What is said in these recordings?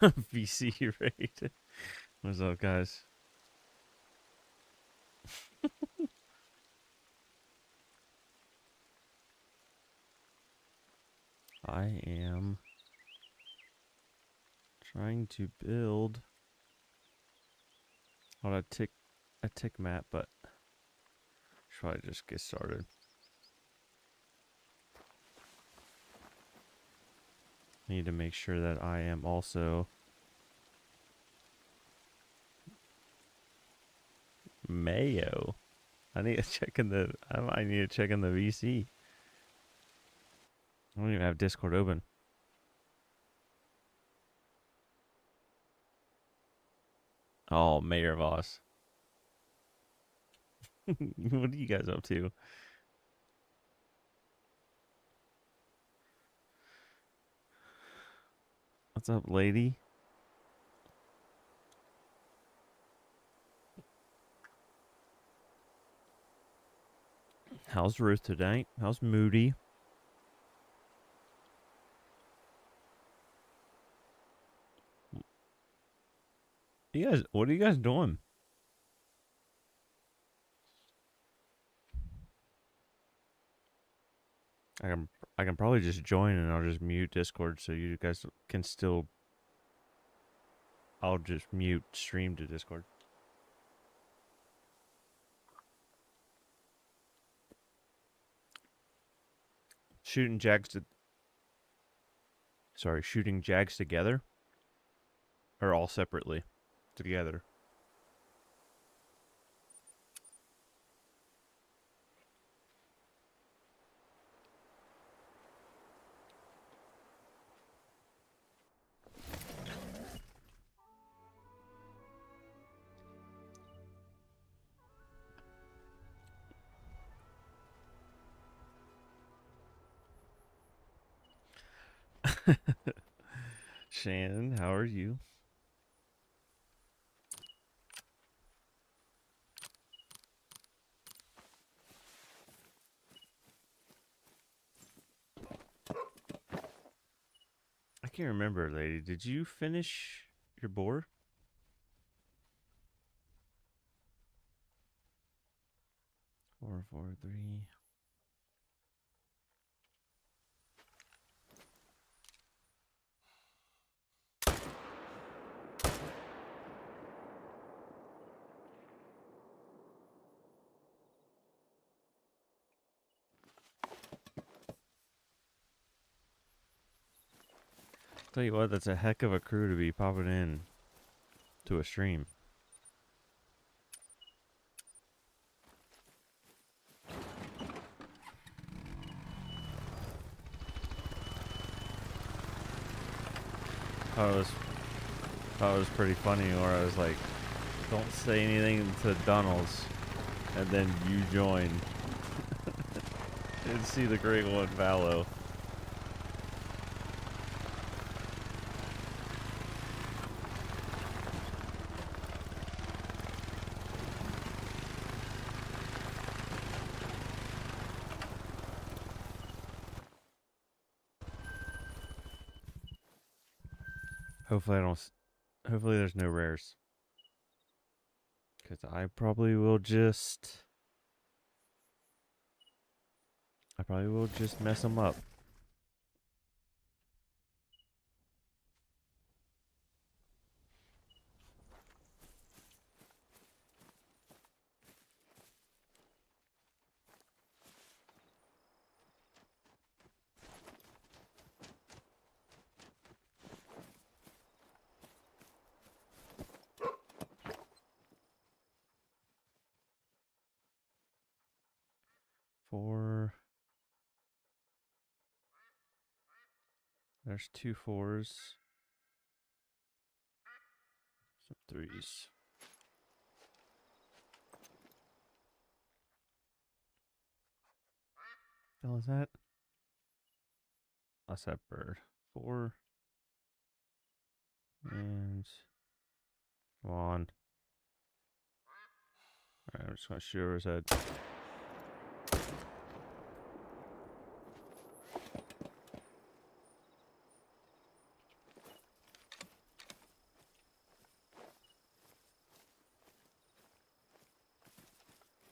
VC raid. What's up, guys? I am trying to build on a tick map, but should I just get started? Need to make sure that I am also mayo. I need to check in the. I need to check in the VC. I don't even have Discord open. Oh, Mayor Voss. What are you guys up to? What's up, lady? How's Ruth tonight? How's Moody? What are you guys doing? I can probably just join and I'll just mute Discord so you guys can still. I'll just mute stream to Discord. Shooting jags together, or all separately? Together. Shannon, how are you? I can't remember, lady. Did you finish your boar? 443. Tell you what, that's a heck of a crew to be popping in to a stream. Thought it was pretty funny where I was like, don't say anything to Donalds, and then you join and see the Great One fallow. Hopefully there's no rares. Because I probably will just mess them up. There's 2 4s. Some 3s. What the hell is that? That's that bird. 4. And come on. Alright, I'm just gonna shoot over his head.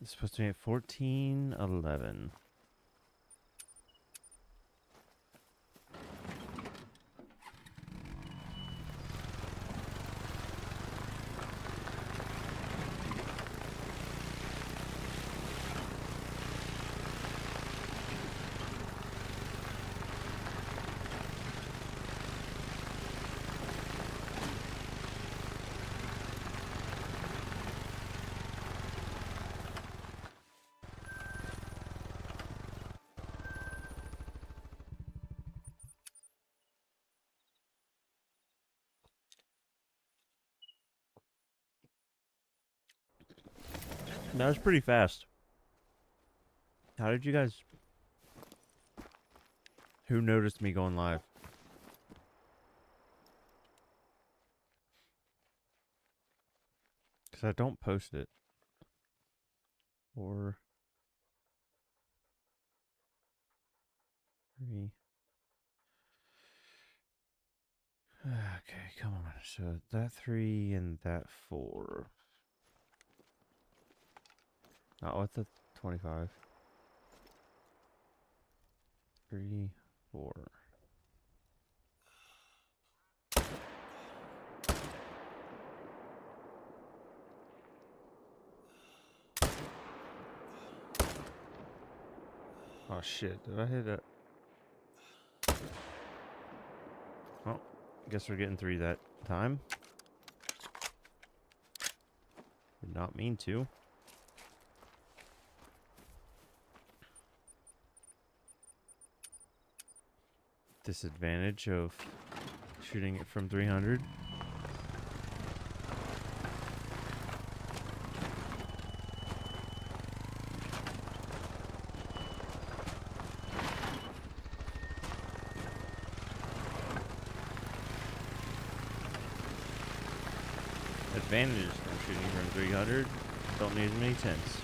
It's supposed to be at 14:11. That was pretty fast. How did you guys... Who noticed me going live? Because I don't post it. Or... 3... Okay, come on. So that 3 and that 4. Not with the 25. 3, 4. Oh shit, did I hit it? Well, guess we're getting 3 that time. Did not mean to. Disadvantage of shooting it from 300. Advantage from shooting from 300. Don't need as many tents.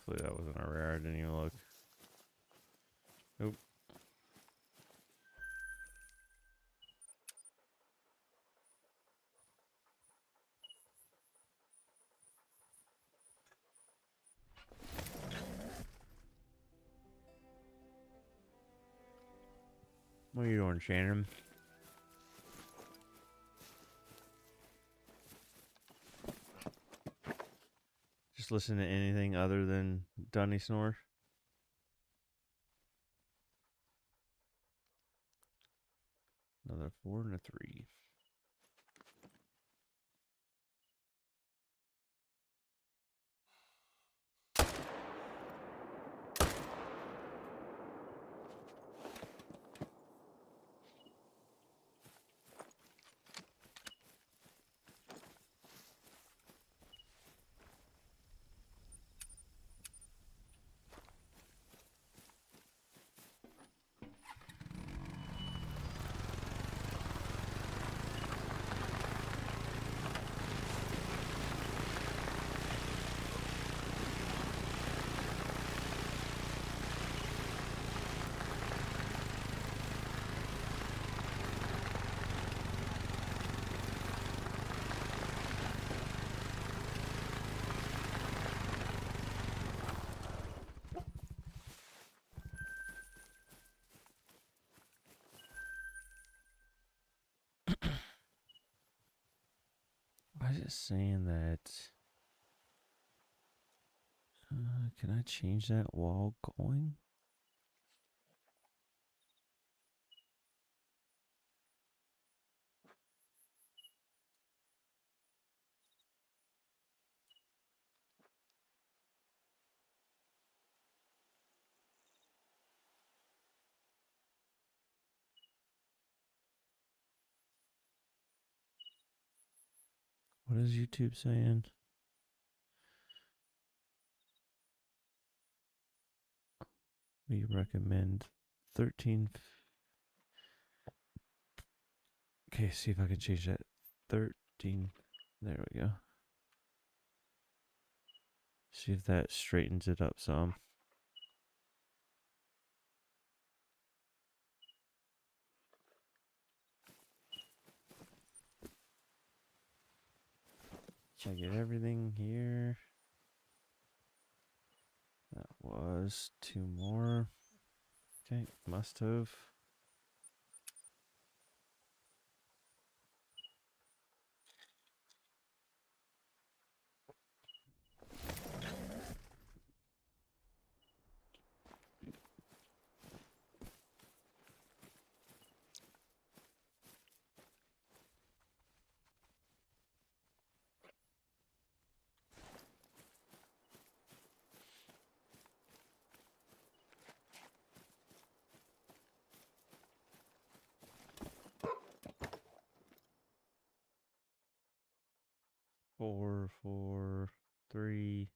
Hopefully that wasn't a rare. I didn't even look. Nope. What are you doing, Shannon? Just listen to anything other than Dunny snore? Another 4 and a 3. Why is it saying that? Can I change that while going? What is YouTube saying? We recommend 13. Okay, see if I can change that. 13. There we go. See if that straightens it up some. Should I get everything here? That was 2 more. Okay, must have. Four, 4, 3.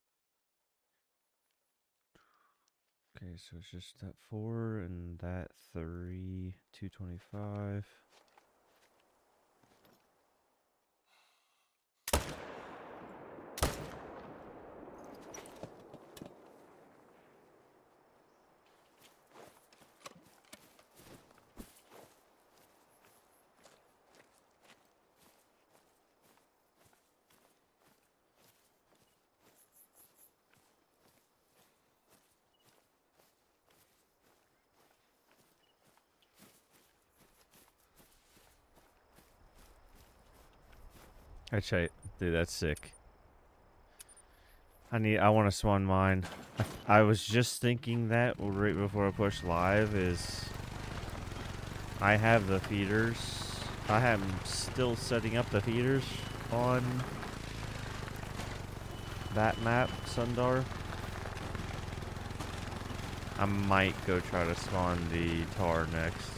Okay, so it's just that 4 and that 3, 225. Actually, dude, that's sick. I want to swan mine. I was just thinking that right before I pushed live is I have the feeders. I am still setting up the feeders on that map, Sundar. I might go try to spawn the Torr next.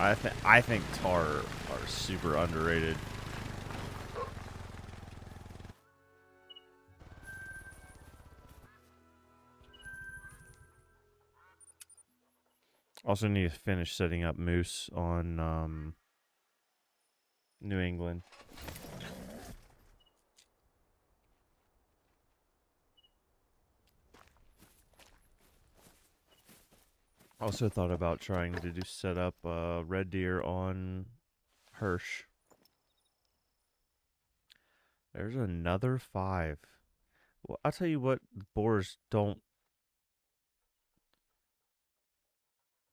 I think Torr are super underrated. Also need to finish setting up moose on New England. Also thought about trying to set up red deer on Hirsch. There's another 5. Well, I'll tell you what, boars don't.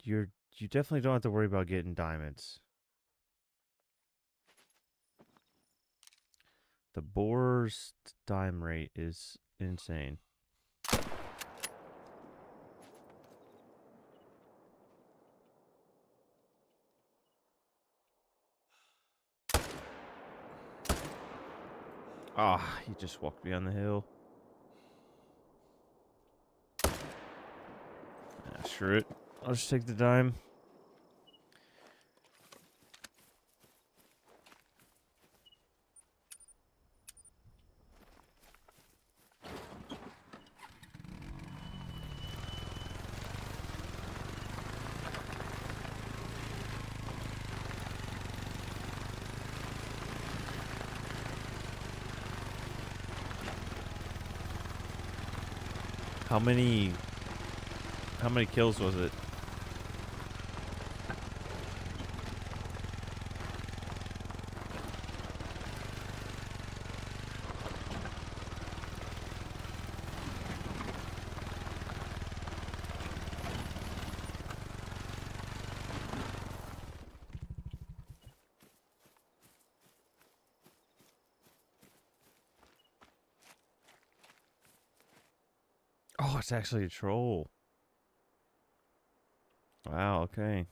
You definitely don't have to worry about getting diamonds. The boar's dime rate is insane. Ah, he just walked me on the hill. Screw it. I'll just take the dime. How many kills was it? Oh, it's actually a troll. Wow, okay.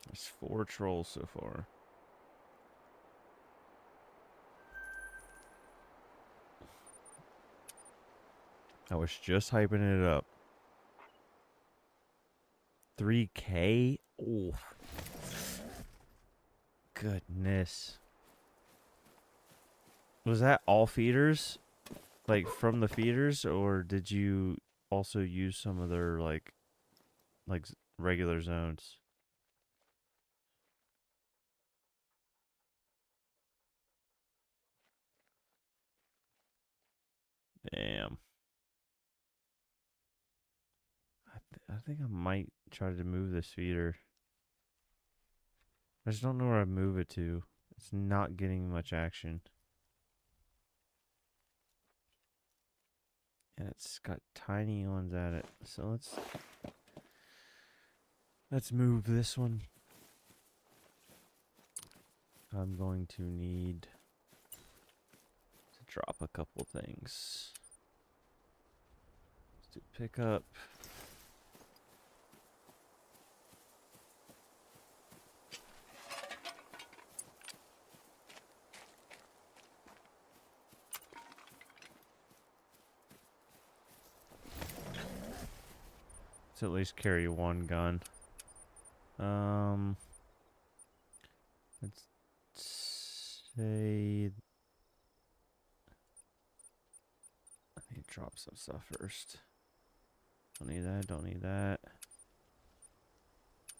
There's 4 trolls so far. I was just hyping it up. 3K? Oh. Goodness. Was that all feeders? Like from the feeders, or did you also use some of their like regular zones? Damn. I think I might try to move this feeder. I just don't know where I move it to. It's not getting much action. And it's got tiny ones at it. So let's move this one. I'm going to need to drop a couple things. Let's do pickup. Let's at least carry one gun. Let's say I need to drop some stuff first. Don't need that, don't need that.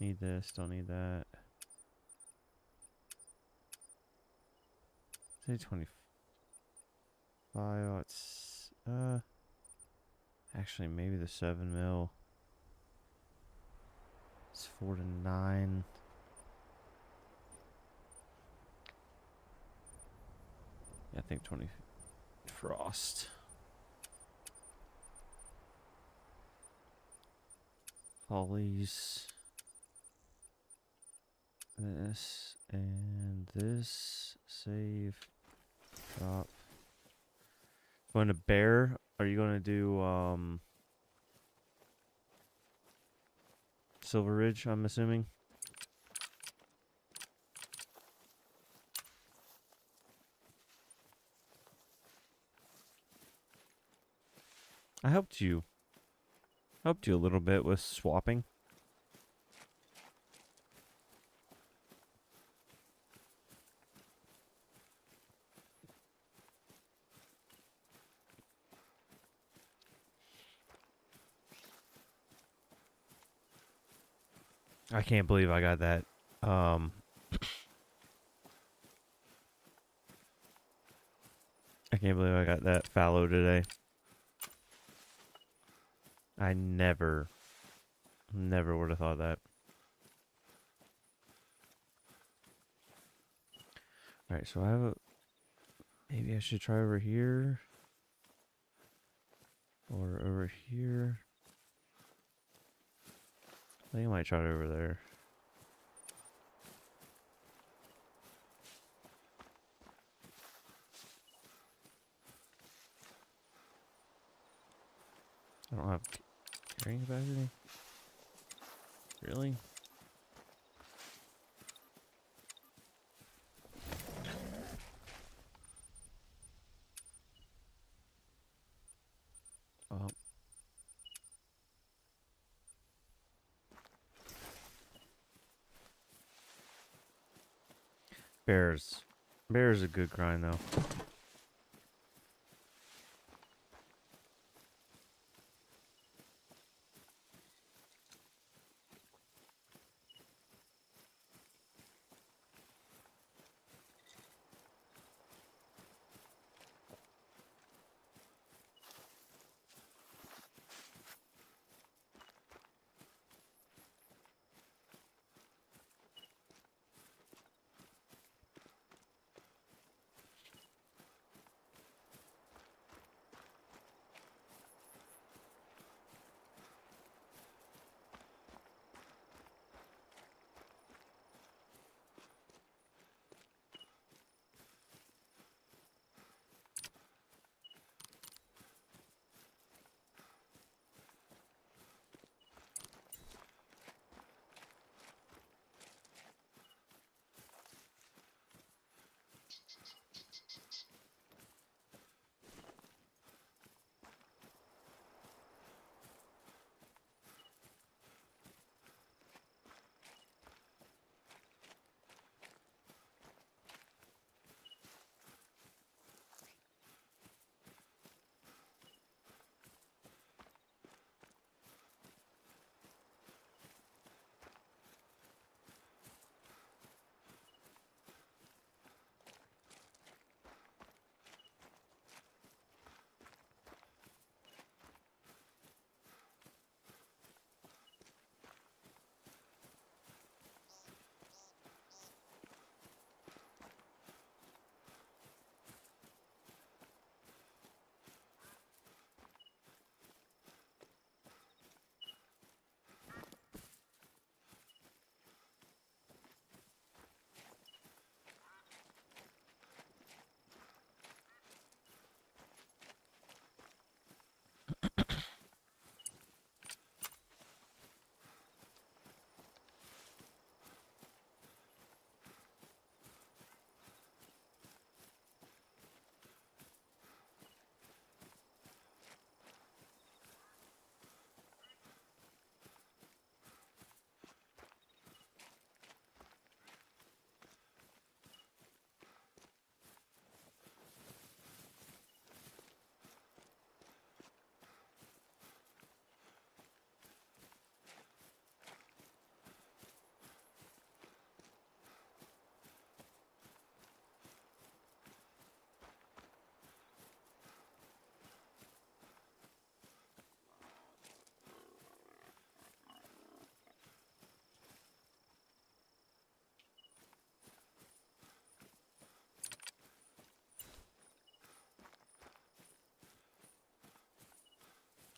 Need this, don't need that. Say 25. It's actually maybe the 7mm. It's 4 to 9. Yeah, I think 20 frost. Follies. This and this. Save. Drop. Going to bear? Are you going to do Silver Ridge, I'm assuming? I helped you. Helped you a little bit with swapping. I can't believe I got that. I can't believe I got that fallow today. I never would have thought that. Alright, so I have a... Maybe I should try over here. Or over here. I think I might try it over there. I don't have carrying capacity. Really? Oh. Bears. Bears a good grind though.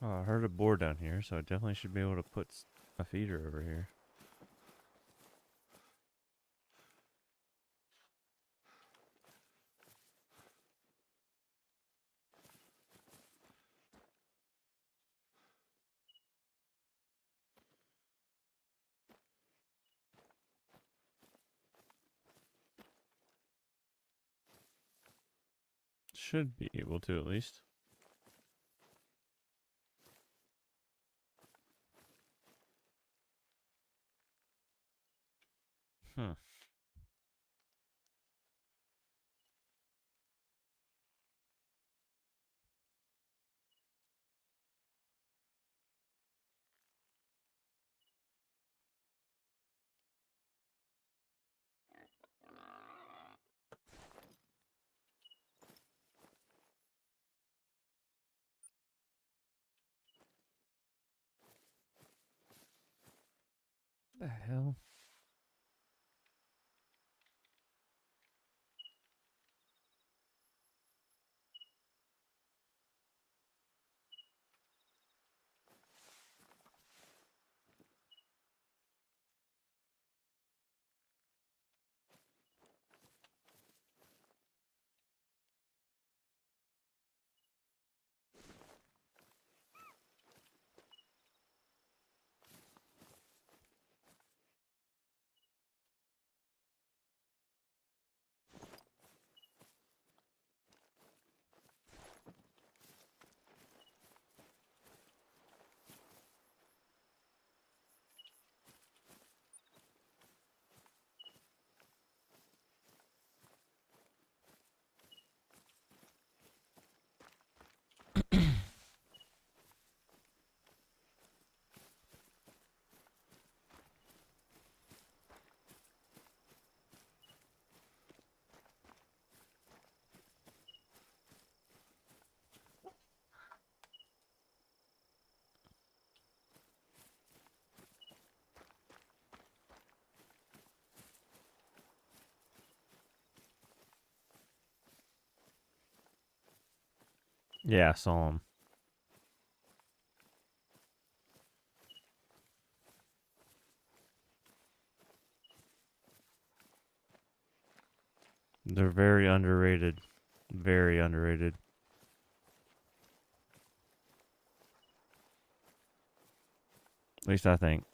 Oh, I heard a boar down here, so I definitely should be able to put a feeder over here. Should be able to at least. Hmm. The hell? Yeah, I saw them. They're very underrated. Very underrated. At least I think.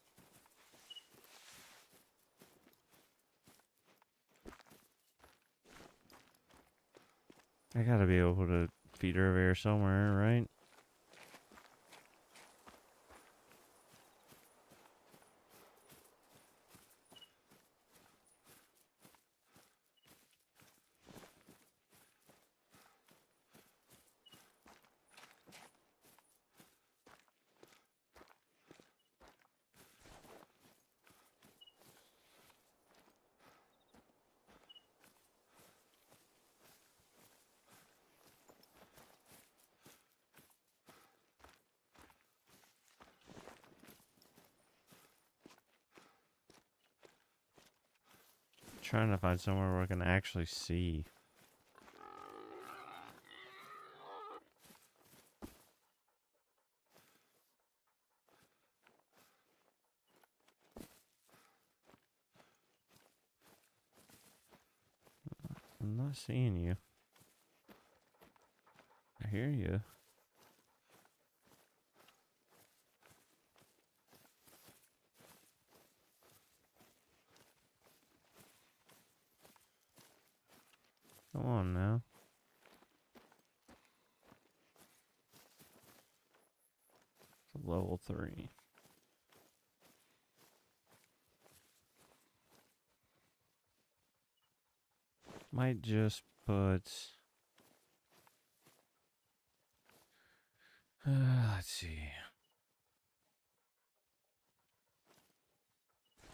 I gotta be able to feed her over here somewhere, right? Trying to find somewhere where I can actually see. I'm not seeing you. I hear you. Come on now. It's a level 3. Might just put... let's see.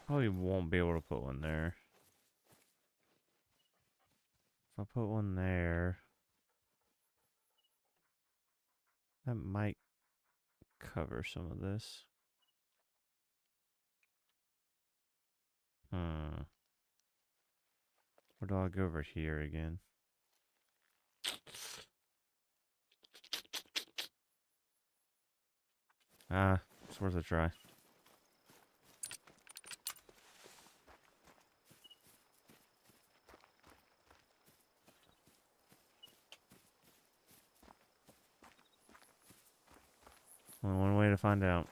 Probably won't be able to put one there. If I put one there, that might cover some of this. Hmm. Or do I go over here again? Ah, it's worth a try. Only one way to find out.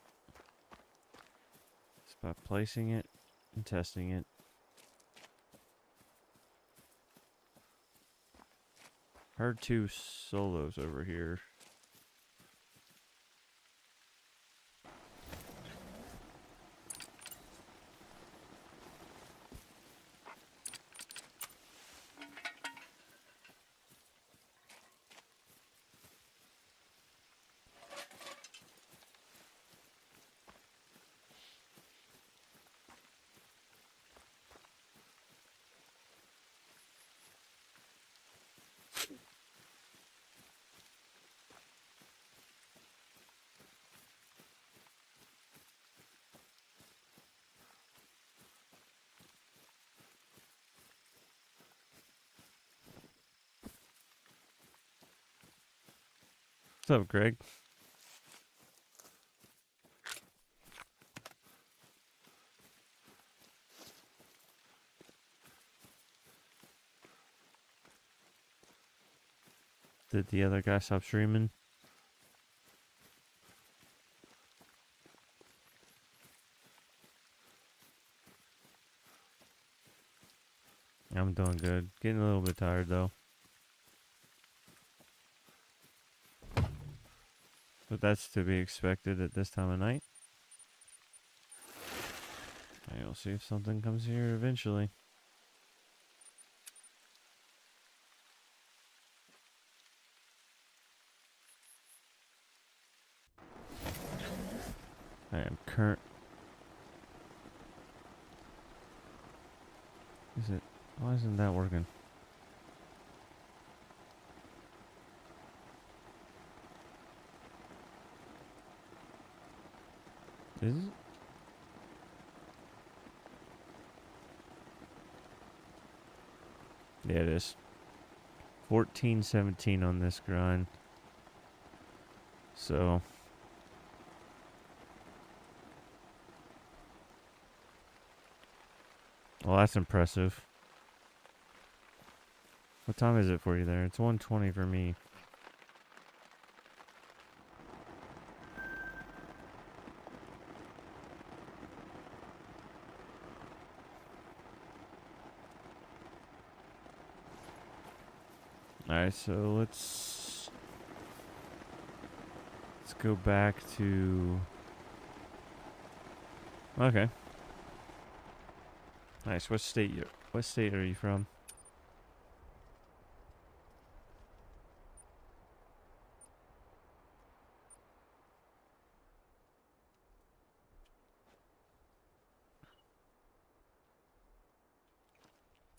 It's by placing it and testing it. Heard 2 solos over here. What's up, Greg? Did the other guy stop streaming? I'm doing good. Getting a little bit tired though. But that's to be expected at this time of night. And we'll see if something comes here eventually. I am current. Is it? Why isn't that working? Is it? Yeah, it is. 14:17 on this grind. So. Well, that's impressive. What time is it for you there? It's 1:20 for me. Alright, so let's go back to... Okay. Nice. What state are you from?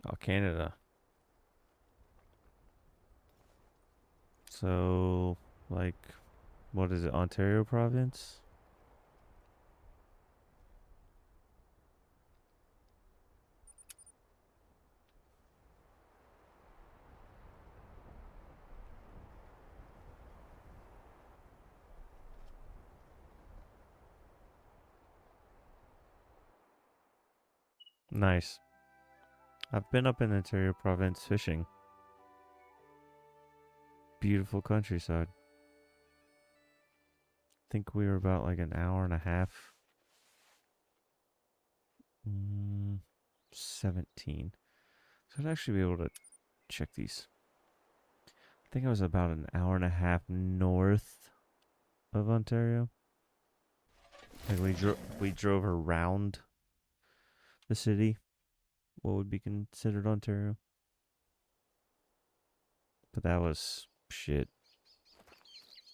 Oh, Canada. So, like, what is it, Ontario province? Nice. I've been up in Ontario province fishing. Beautiful countryside. I think we were about like an hour and a half. 17. So I'd actually be able to check these. I think I was about an hour and a half north of Ontario. Like we drove around the city, what would be considered Ontario. But that was shit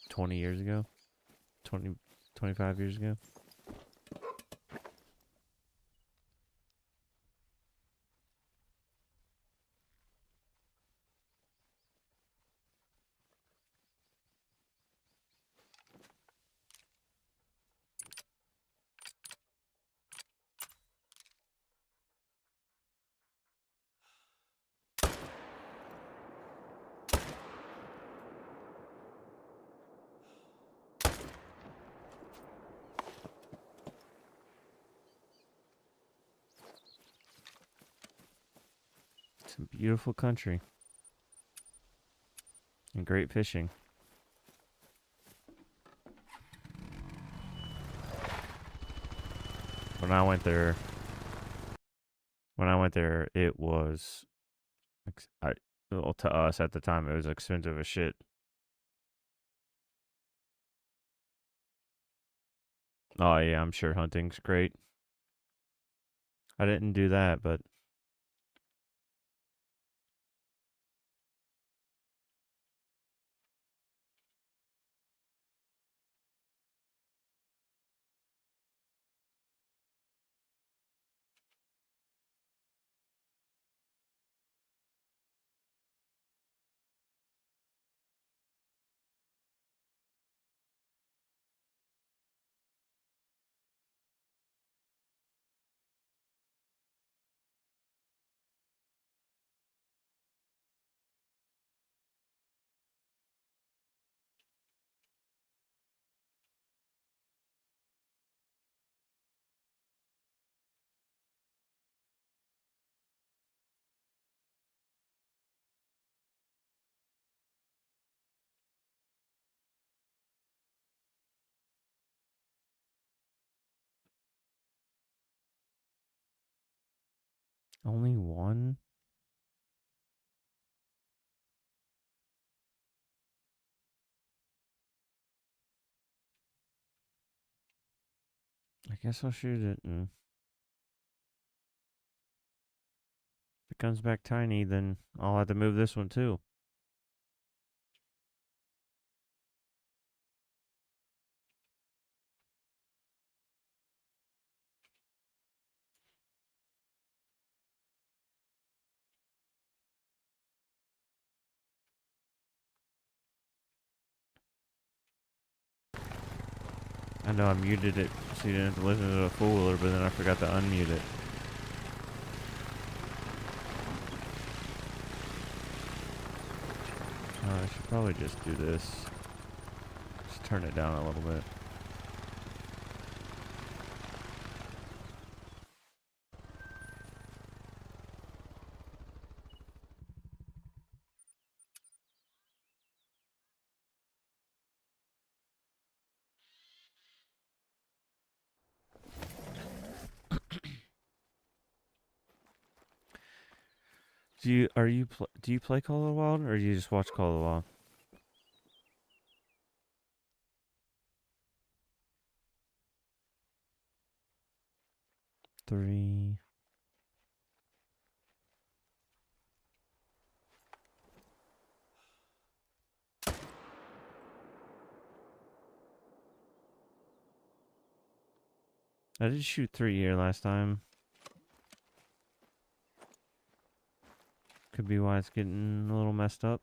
20 years ago. 25 years ago. Some beautiful country. And great fishing. When I went there, it was, well, to us at the time, it was expensive as shit. Oh yeah, I'm sure hunting's great. I didn't do that, but only one? I guess I'll shoot it, and if it comes back tiny, then I'll have to move this one too. I know I muted it so you didn't have to listen to the fool, but then I forgot to unmute it. I should probably just do this. Just turn it down a little bit. Do you play Call of the Wild, or do you just watch Call of the Wild? Three. I did shoot 3 here last time. Could be why it's getting a little messed up.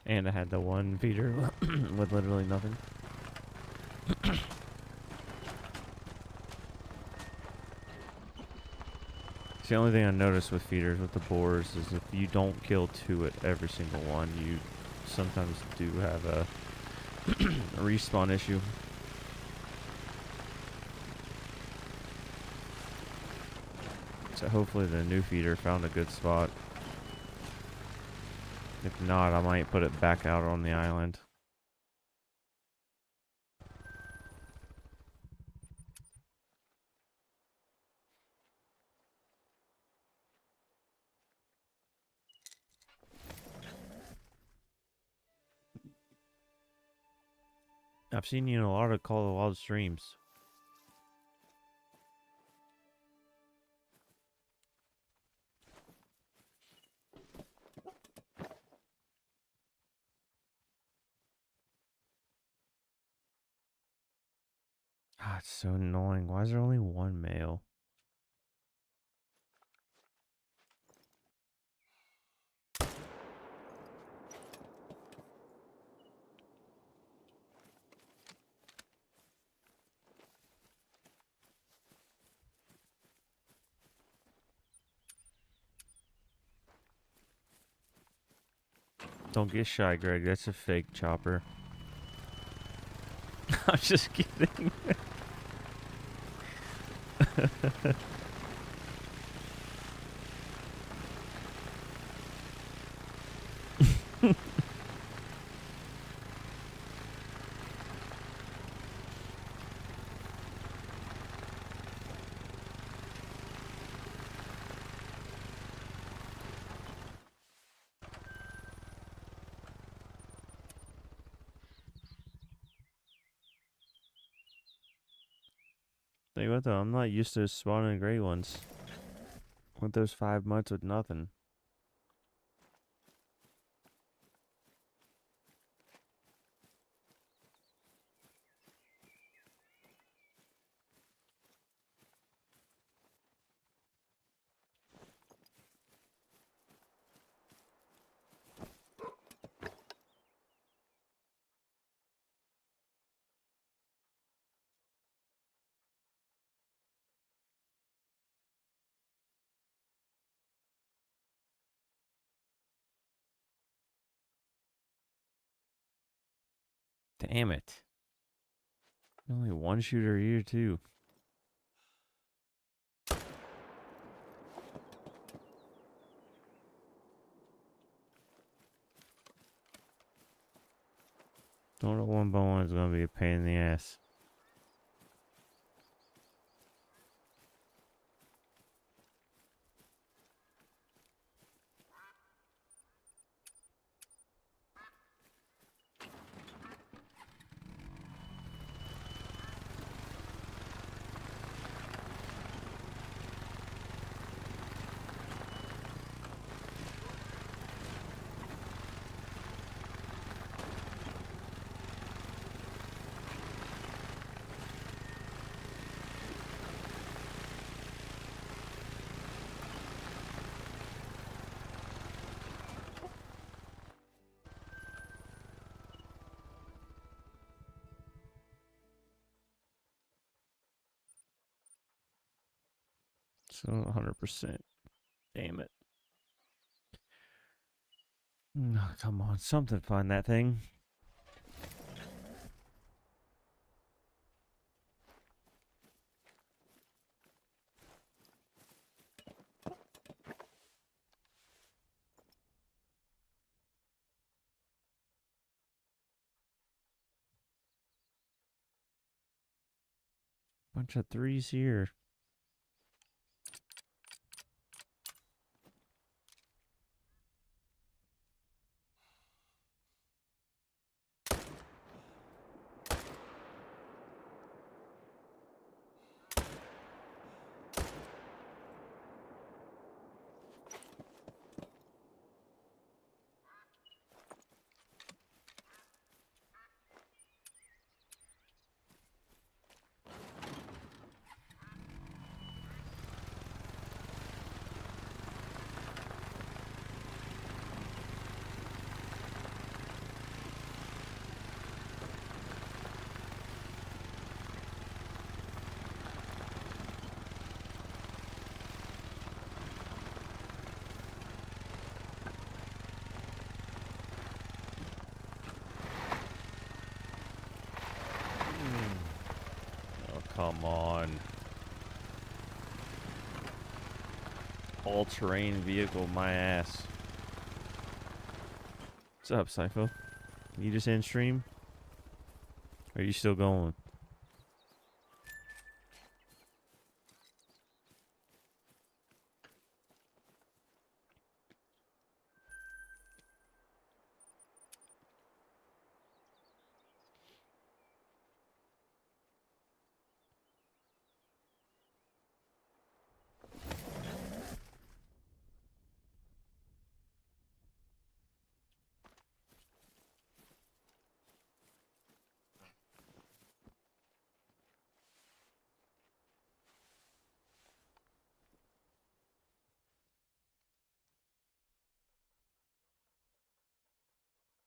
And I had the one feeder with literally nothing. It's the only thing I noticed with feeders with the boars is if you don't kill 2 at every single one, you sometimes do have a respawn issue. So hopefully the new feeder found a good spot. If not, I might put it back out on the island. I've seen you in a lot of Call of the Wild streams. Ah, it's so annoying. Why is there only one male? Don't get shy, Greg. That's a fake chopper. I'm just kidding. Think what though? I'm not used to spawning great ones. With those 5 months with nothing. Damn it. Only one shooter here too. Don't know, 1x1 is gonna be a pain in the ass. So 100%. Damn it. No, come on, something find that thing. Bunch of threes here. Oh, come on. All-terrain vehicle, my ass. What's up, Psycho? You just in stream? Or are you still going?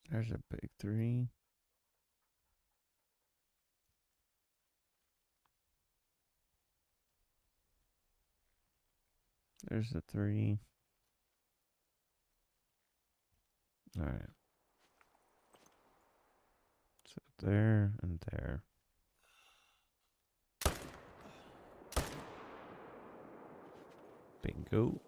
There's a big three. There's a three. Alright. So there and there. Bingo.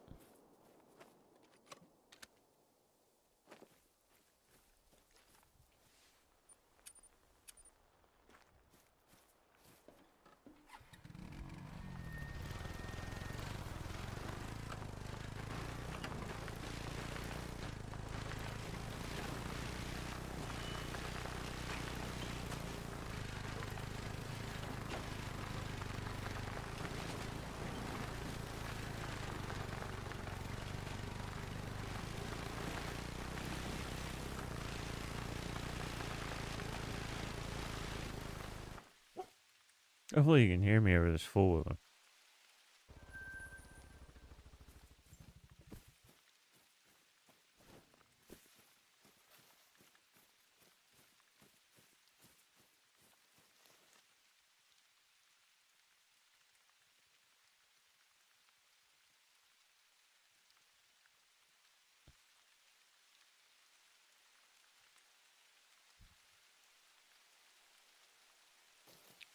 Hopefully you can hear me over this full of them.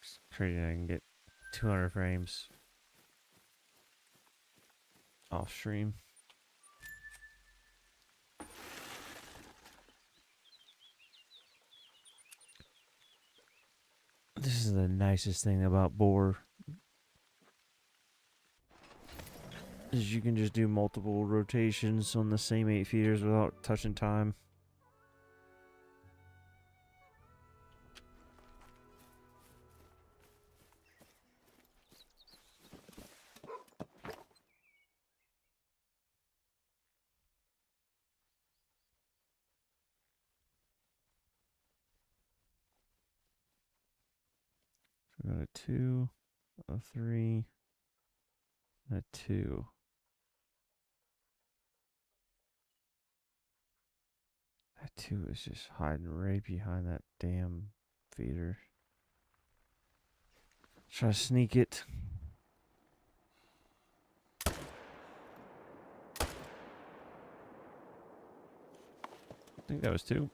It's crazy I can get 200 frames off stream. This is the nicest thing about boar. Is you can just do multiple rotations on the same 8 feeders without touching time. So we got a 2, a 3, a 2. That 2 is just hiding right behind that damn feeder. Try to sneak it. I think that was 2.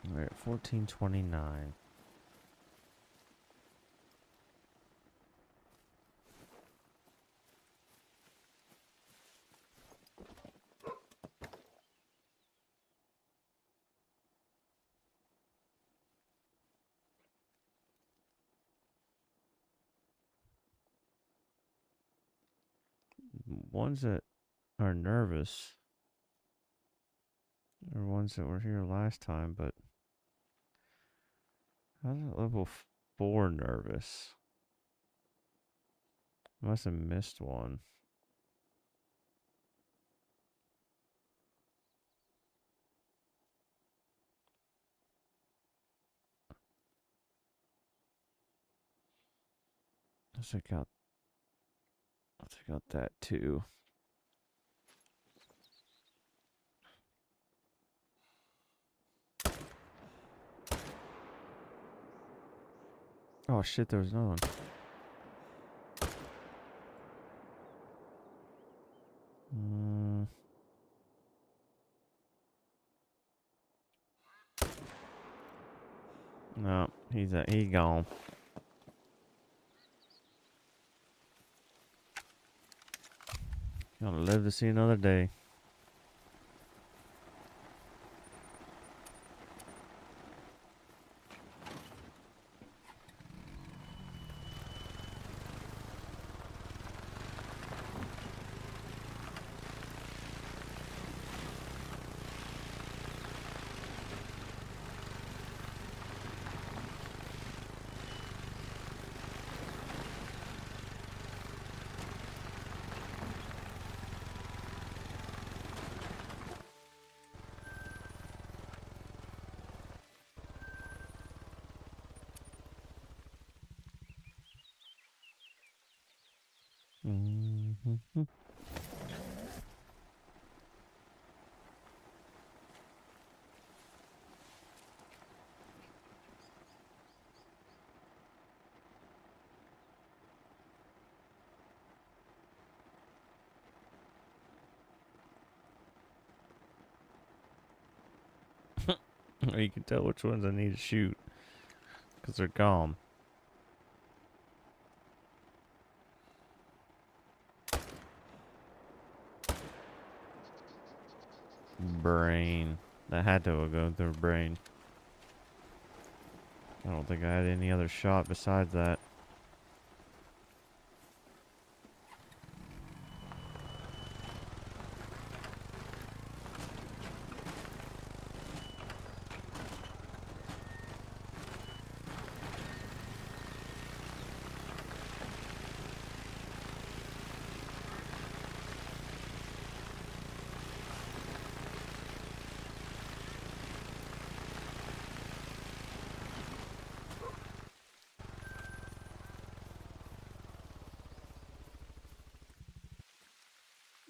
We're at 1429. Ones that are nervous are ones that were here last time, but how's it level 4 nervous? Must have missed one. I'll check out that too. Oh shit, there was another one. No, he gone. Gonna live to see another day. Mm-hmm. You can tell which ones I need to shoot because they're calm. Brain. That had to have gone through brain. I don't think I had any other shot besides that.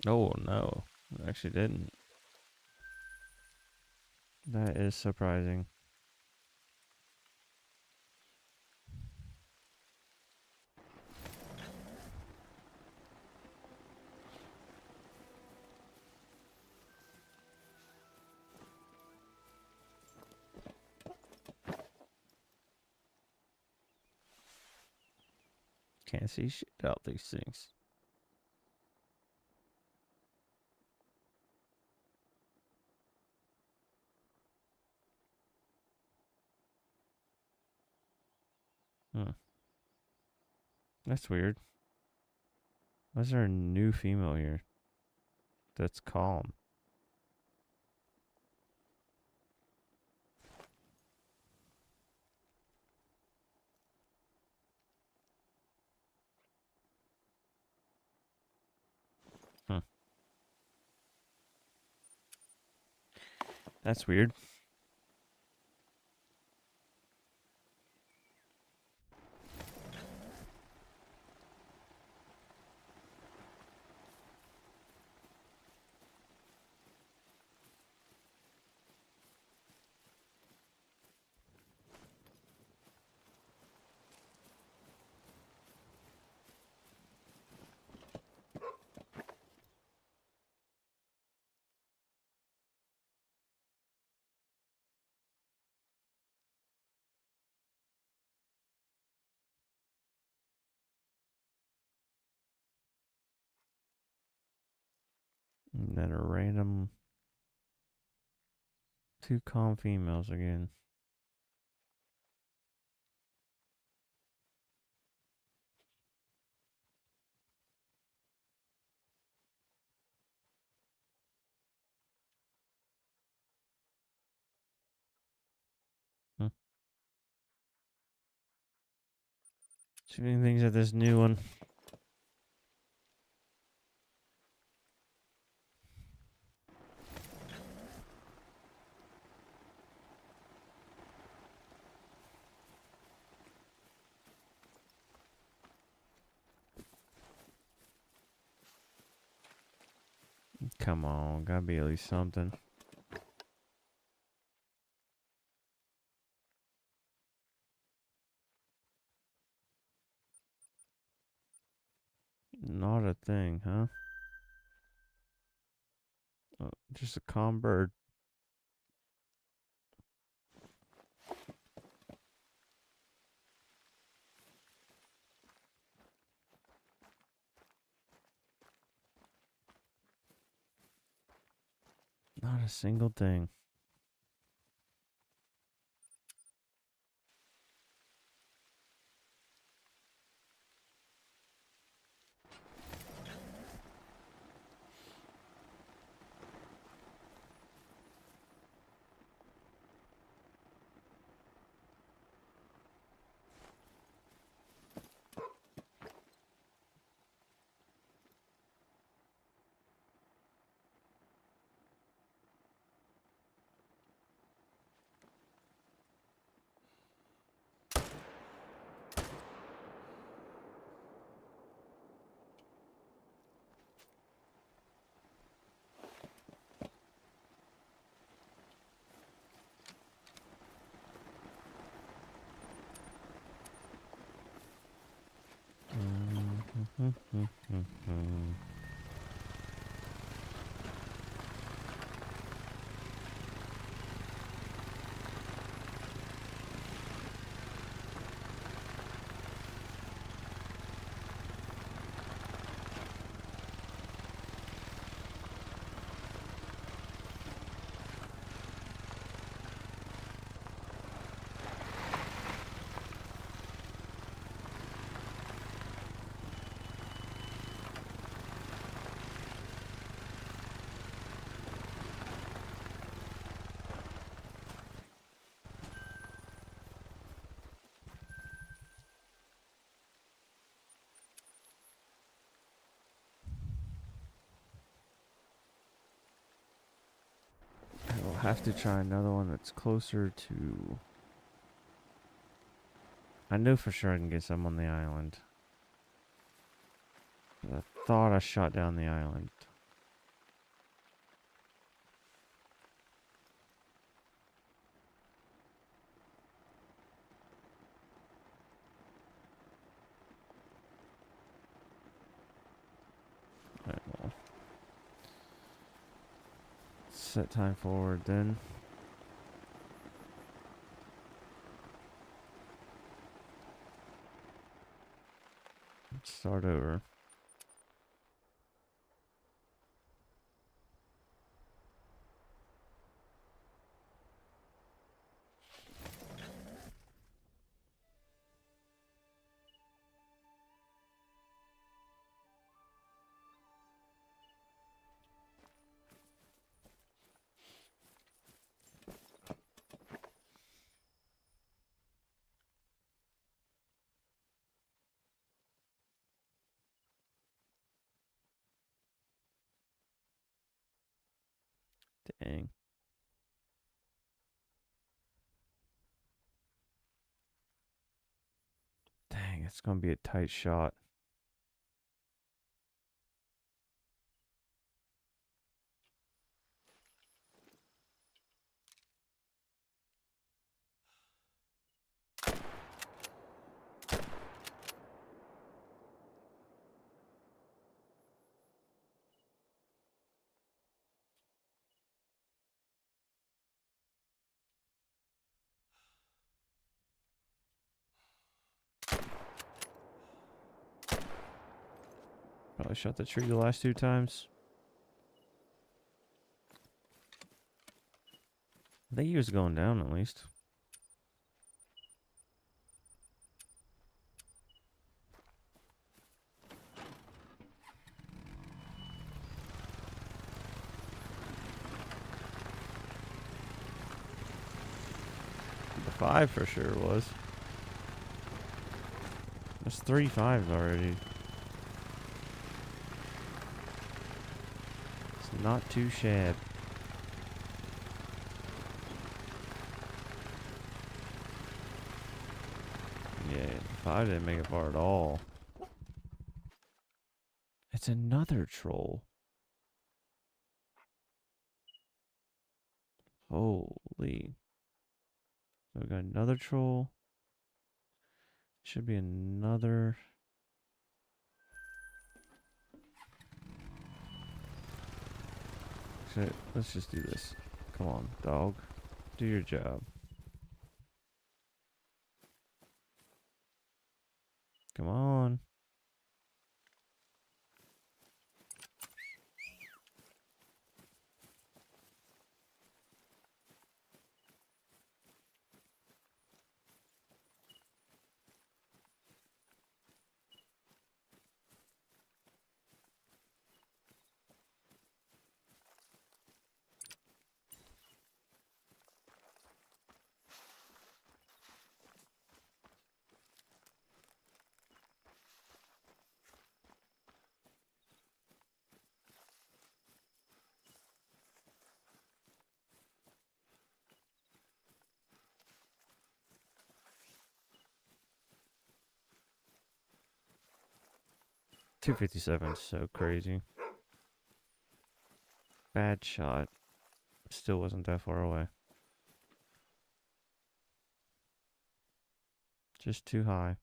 Oh no, I actually didn't. That is surprising. Can't see shit out these things. Hmm. That's weird. Why is there a new female here? That's calm. Hmm. That's weird. And then a random two calm females again. Hmm. Shooting things at this new one. Come on, gotta be at least something. Not a thing, huh? Oh, just a calm bird. Not a single thing. I will have to try another one that's closer to... I know for sure I can get some on the island. I thought I shot down the island. Alright, well. Set time forward then. Start over. Dang. Dang, it's gonna be a tight shot. Probably shot the tree the last 2 times. I think he was going down at least. The 5 for sure was. There's 3 5s already. It's not too shabby. Yeah, the 5 didn't make it far at all. It's another troll. Holy. So we got another troll. Should be another. Shit, let's just do this. Come on, dog. Do your job. Come on. .257, so crazy. Bad shot. Still wasn't that far away. Just too high.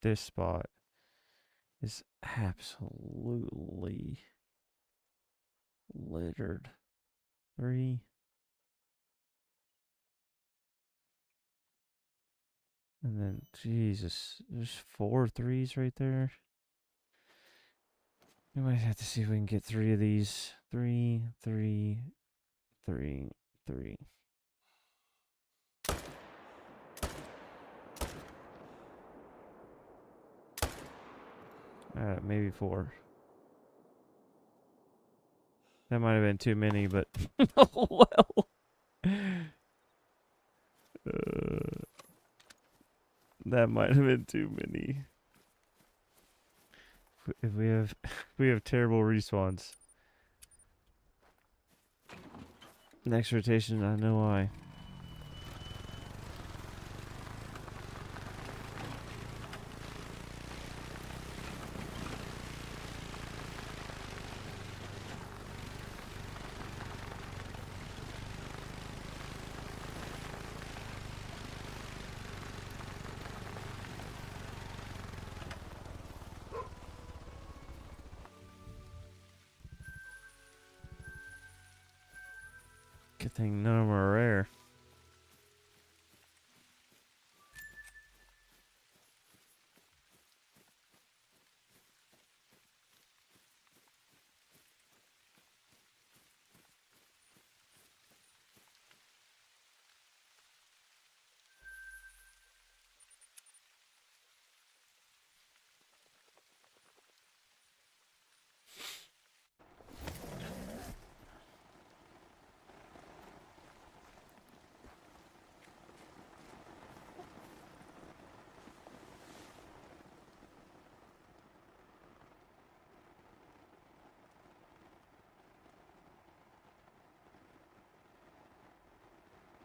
this spot is absolutely littered. 3. And then, Jesus, there's 4 3s right there. We might have to see if we can get 3 of these. 3, 3, 3, 3. Maybe 4. That might have been too many, but oh well. That might have been too many. If we have terrible respawns. Next rotation, I know why. Good thing none of them are rare.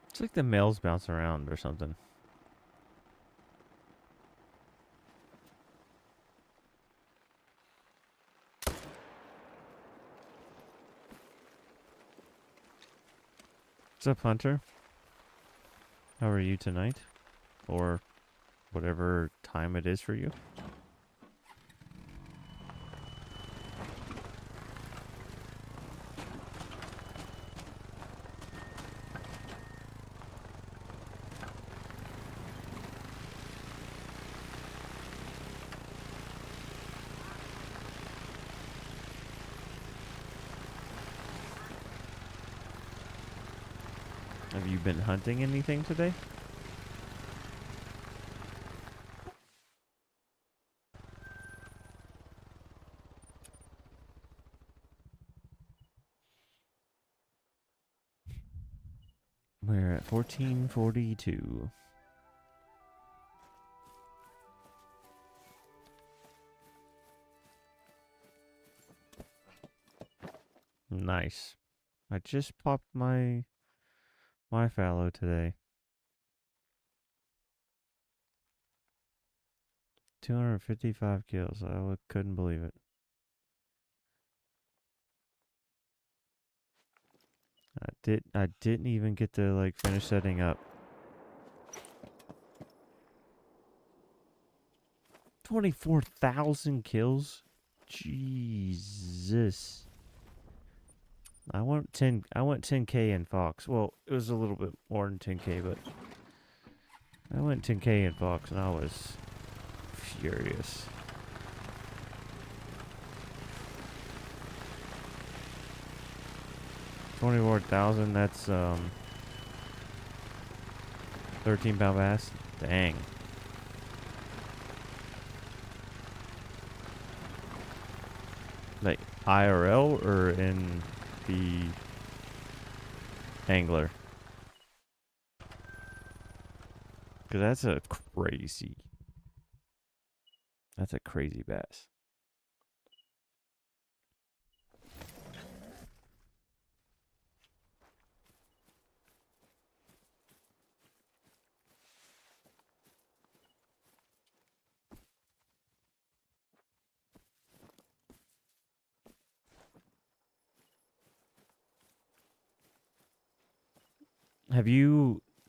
It's like the males bounce around or something. What's up, Hunter? How are you tonight? Or whatever time it is for you? Have you been hunting anything today? We're at 1442. Nice. I just popped my fallow today. 255 kills. I couldn't believe it. I didn't even get to like finish setting up. 24,000 kills? Jesus. I went 10K in Fox. Well, it was a little bit more than 10K, but I went 10K in Fox and I was furious. $24,000, that's 13-pound bass. Dang. Like IRL or in the angler? Cause that's a crazy bass.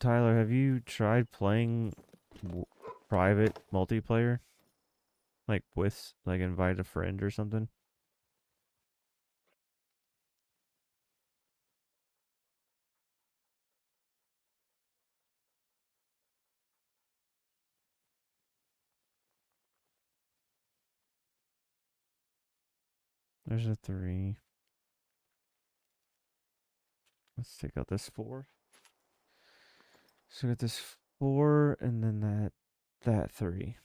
Tyler, have you tried playing private multiplayer Like with, like invite a friend or something? There's a 3. Let's take out this 4. So we got this 4 and then that 3.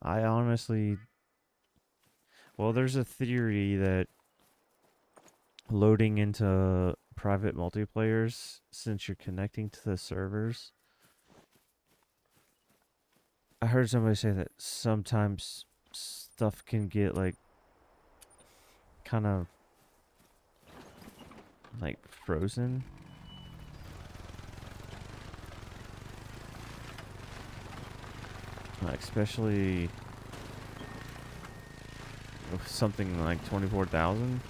I honestly, well, there's a theory that loading into private multiplayers, since you're connecting to the servers, I heard somebody say that sometimes stuff can get like kind of like frozen. Like especially with something like 24,000.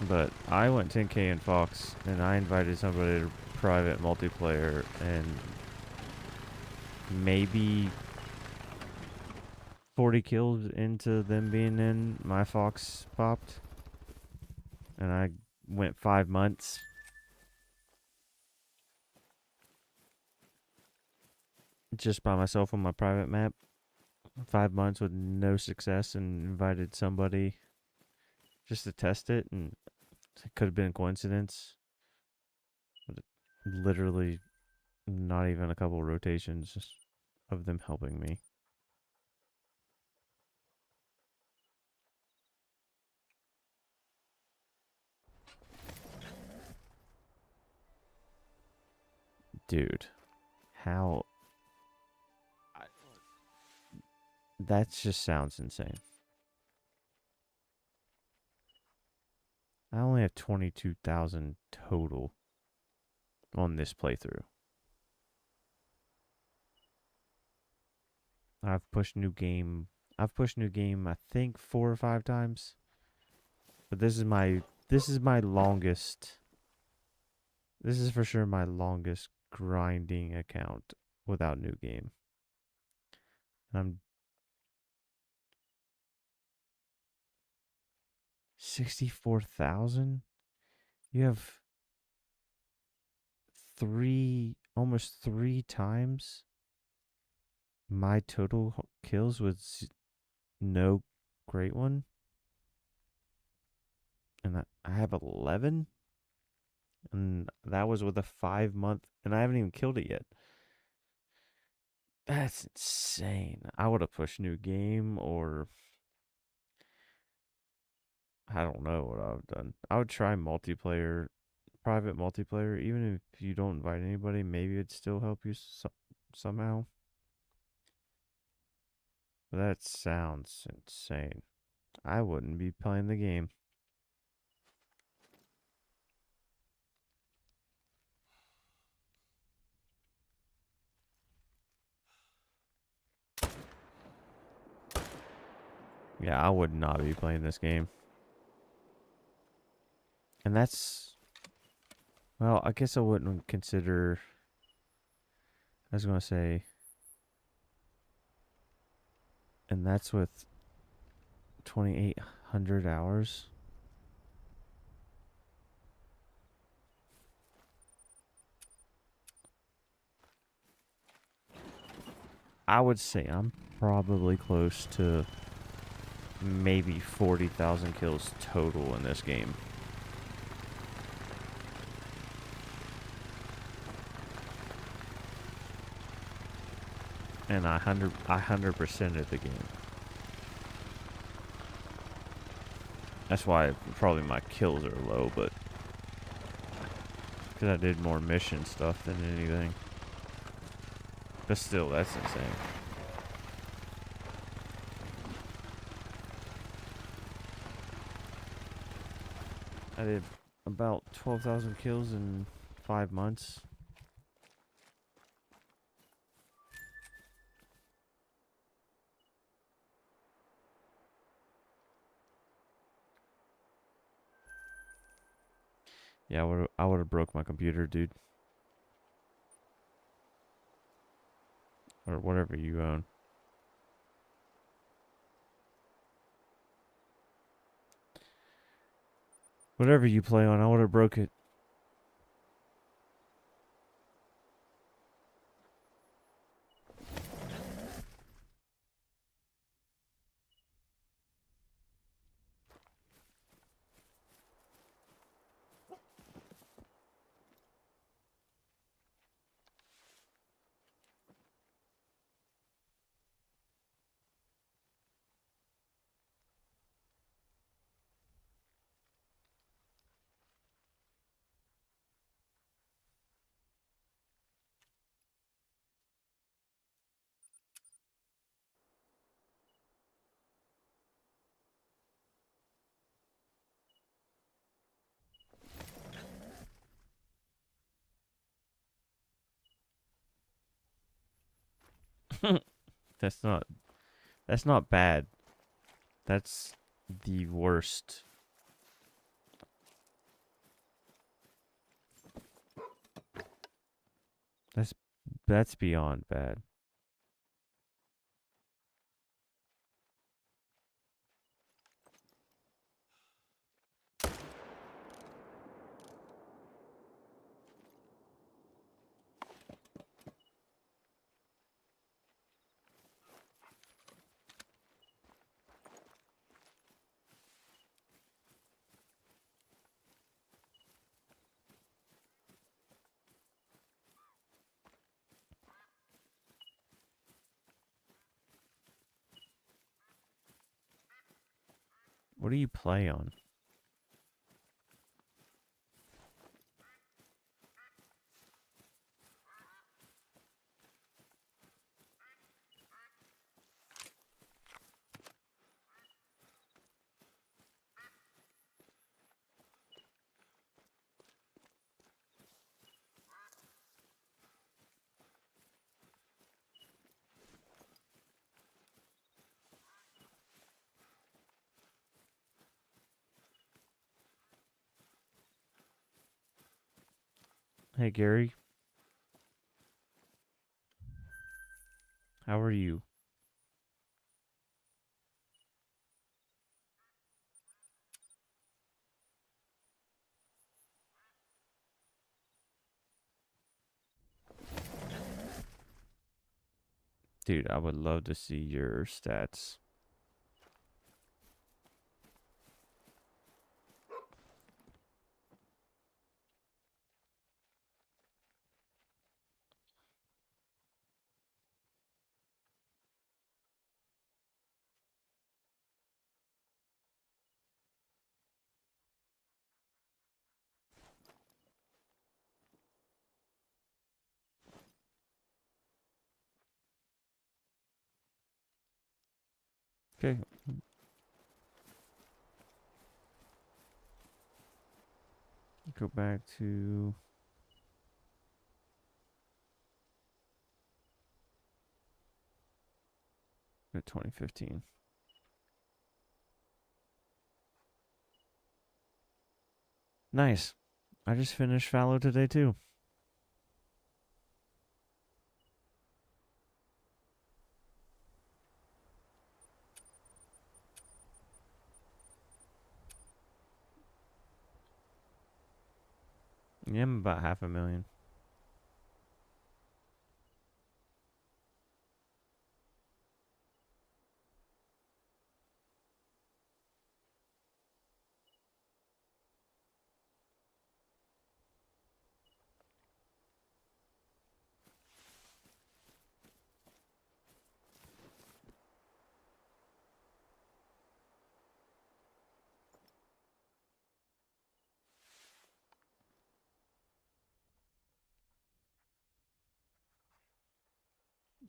But I went 10k in Fox and I invited somebody to private multiplayer and maybe 40 kills into them being in, my Fox popped. And I went 5 months. Just by myself on my private map. 5 months with no success and invited somebody just to test it, and it could have been a coincidence. But literally not even a couple rotations of them helping me. Dude, how... that just sounds insane. I only have 22,000 total on this playthrough. I've pushed new game I think 4 or 5 times. But this is my longest. This is for sure my longest grinding account without new game. And I'm 64,000. You have almost 3 times my total kills with no Great One. And I have 11. And that was with a 5-month, and I haven't even killed it yet. That's insane. I would have pushed new game, or I don't know what I would have done. I would try multiplayer, private multiplayer, even if you don't invite anybody. Maybe it'd still help you somehow. But that sounds insane. I wouldn't be playing the game. Yeah, I would not be playing this game. And that's, well, I guess I wouldn't consider, I was going to say, and that's with 2,800 hours. I would say I'm probably close to maybe 40,000 kills total in this game. And I 100%ed the game. That's why probably my kills are low, but because I did more mission stuff than anything. But still, that's insane. I did about 12,000 kills in 5 months. Yeah, I would have broke my computer, dude. Or whatever you own. Whatever you play on, I would have broke it. That's not that's not bad. That's the worst. That's that's beyond bad. What do you play on? Hey Gary, how are you? Dude, I would love to see your stats. Okay. Go back to 2015. Nice. I just finished Fallow today too. Yeah, I'm about 500,000.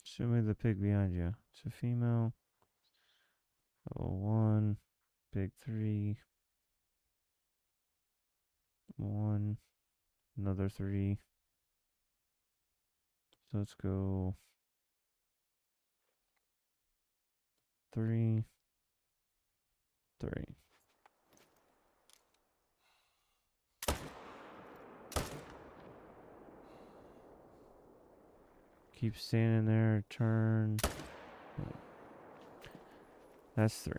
Show me the pig behind you. It's a female. Level 1. Big 3. 1. Another 3. So let's go 3. 3. Keep standing there. Turn. That's 3.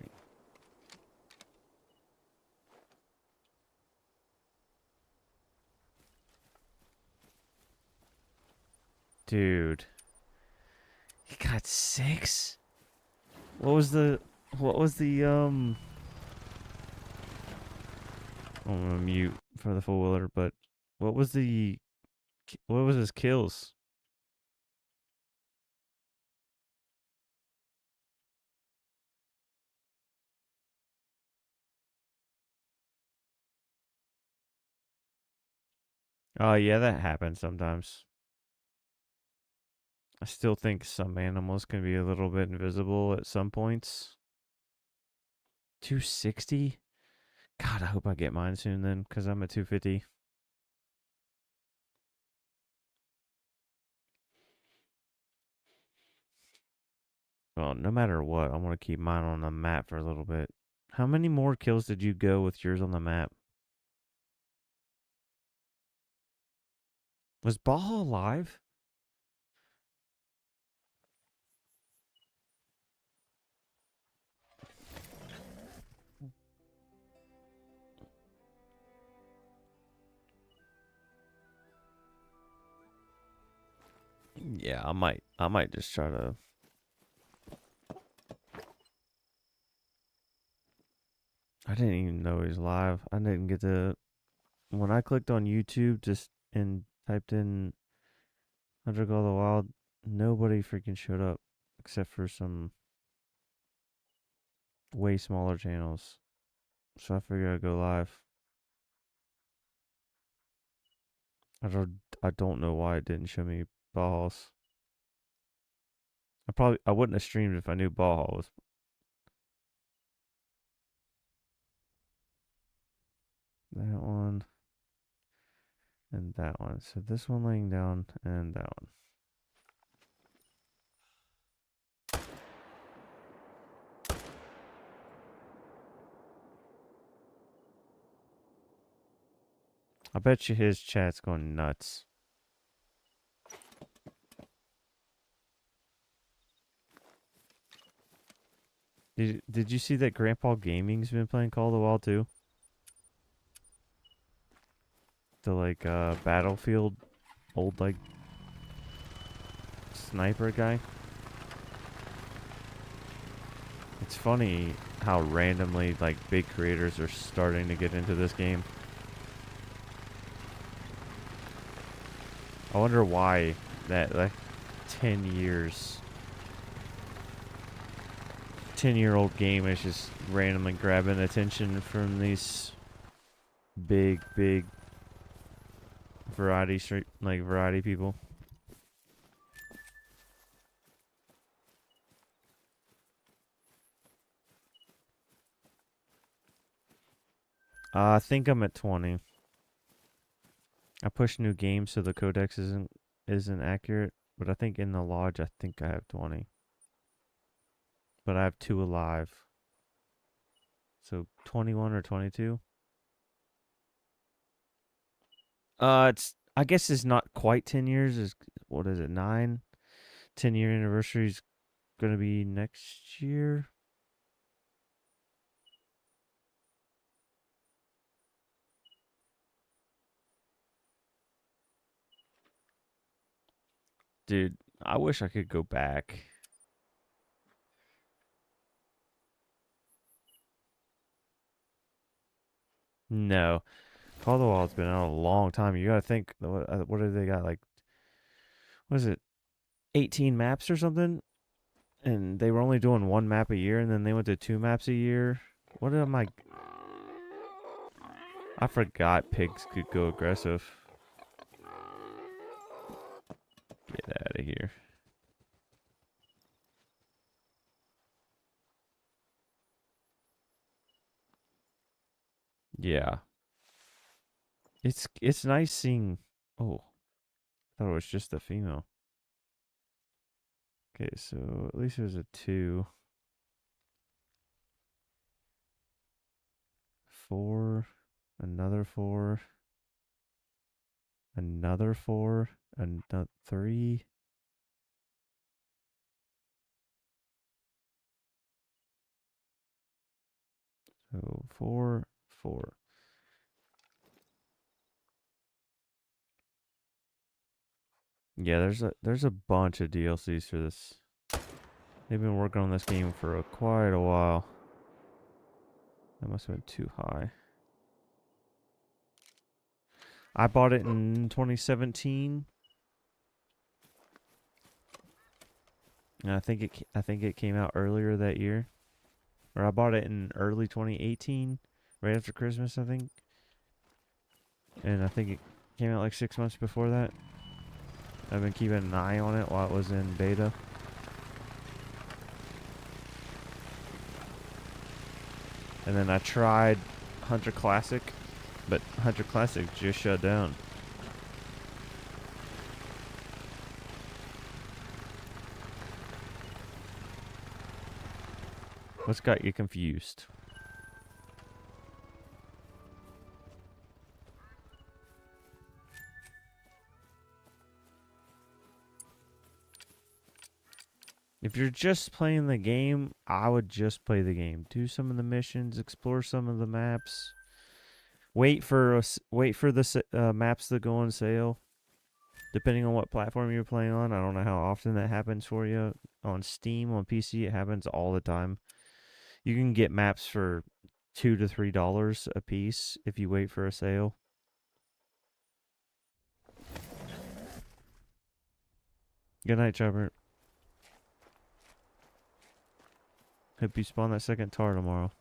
Dude. He got 6? What was the I'm gonna mute for the full wheeler, but what was his kills? Oh yeah, that happens sometimes. I still think some animals can be a little bit invisible at some points. 260? God, I hope I get mine soon then, because I'm at 250. Well, no matter what, I want to keep mine on the map for a little bit. How many more kills did you go with yours on the map? Was Baja alive? Yeah, I might just try to. I didn't even know he was live. I didn't get to. When I clicked on YouTube just and typed in Hunter Go the Wild, nobody freaking showed up except for some way smaller channels. So I figured I'd go live. I don't know why it didn't show me balls. I wouldn't have streamed if I knew ball was that one and that one. So this one laying down and that one. I bet you his chat's going nuts. Did you see that Grandpa Gaming's been playing Call of the Wild too? The like Battlefield old like sniper guy. It's funny how randomly like big creators are starting to get into this game. I wonder why that like 10 years 10-year-old game is just randomly grabbing attention from these big variety people. I think I'm at 20. I pushed new games so the codex isn't accurate, but I think in the lodge I think I have 20. But I have 2 alive. So 21 or 22. I guess it's not quite 10 years. Is what is it? 9? 10-year anniversary is going to be next year. Dude, I wish I could go back. No. Call of the Wild's been out a long time. You got to think, what have they got? Like, what is it? 18 maps or something? And they were only doing 1 map a year, and then they went to 2 maps a year. What am I forgot pigs could go aggressive. Get out of here. Yeah. It's nice seeing. Oh, I thought it was just a female. Okay, so at least there's a 2. 4. Another 4. Another 4. Another 3. So 4, 4. Yeah, there's a bunch of DLCs for this. They've been working on this game for quite a while. That must have been too high. I bought it in 2017. And I think it came out earlier that year. Or I bought it in early 2018, right after Christmas, I think. And I think it came out like 6 months before that. I've been keeping an eye on it while it was in beta. And then I tried Hunter Classic, but Hunter Classic just shut down. What's got you confused? If you're just playing the game, I would just play the game. Do some of the missions, explore some of the maps. Wait for the maps that go on sale. Depending on what platform you're playing on, I don't know how often that happens for you. On Steam, on PC, it happens all the time. You can get maps for $2 to $3 a piece if you wait for a sale. Good night, Chopper. Hope you spawn that second tar tomorrow.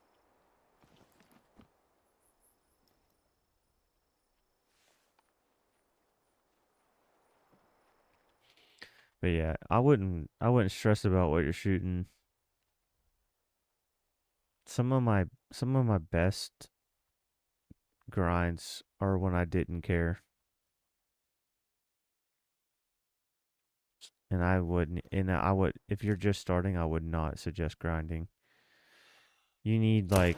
But yeah, I wouldn't stress about what you're shooting. Some of my best grinds are when I didn't care. And I would, if you're just starting, I would not suggest grinding. You need like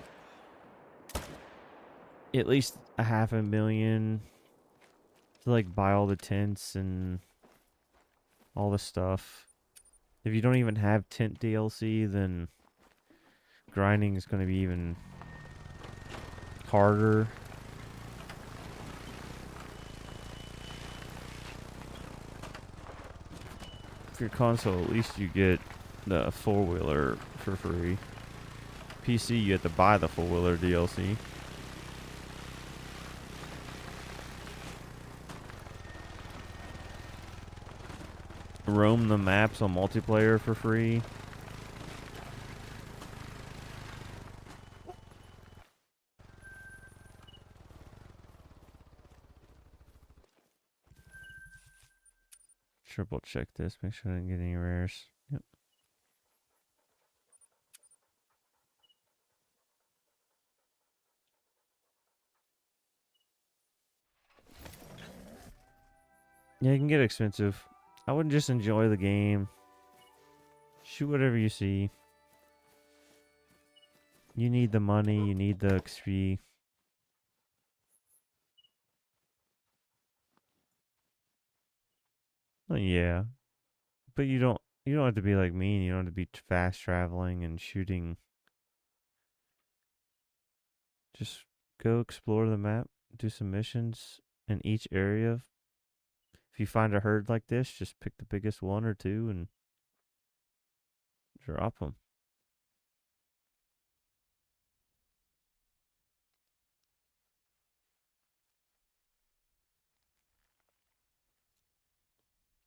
at least $500,000 to like buy all the tents and all the stuff. If you don't even have tent DLC, then grinding is going to be even harder. For your console, at least you get the four-wheeler for free. PC, you have to buy the four-wheeler DLC. Roam the maps on multiplayer for free. Triple check this, make sure I didn't get any rares. Yep. Yeah, it can get expensive. I wouldn't just enjoy the game. Shoot whatever you see. You need the money, you need the XP. Well, yeah. But you don't have to be like me, and you don't have to be fast traveling and shooting. Just go explore the map, do some missions in each area. If you find a herd like this, just pick the biggest one or two and drop them.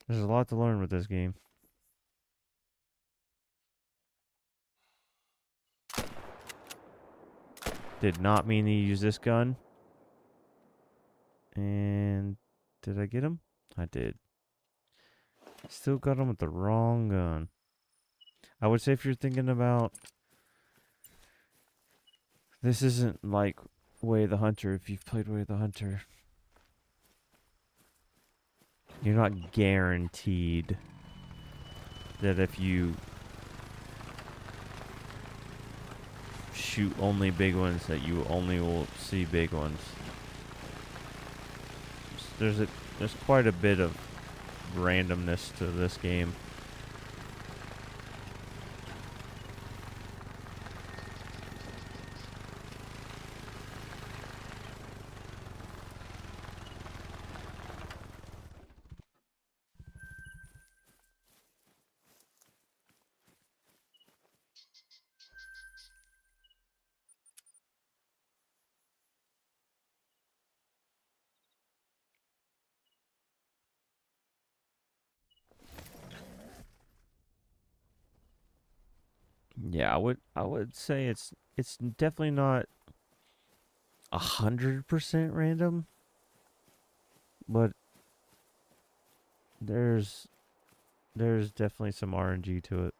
There's a lot to learn with this game. Did not mean to use this gun. And did I get him? I did. Still got him with the wrong gun. I would say if you're thinking about... This isn't like Way of the Hunter. If you've played Way of the Hunter, you're not guaranteed that if you shoot only big ones that you only will see big ones. There's quite a bit of randomness to this game. Yeah, I would say it's definitely not 100% random, but there's definitely some RNG to it.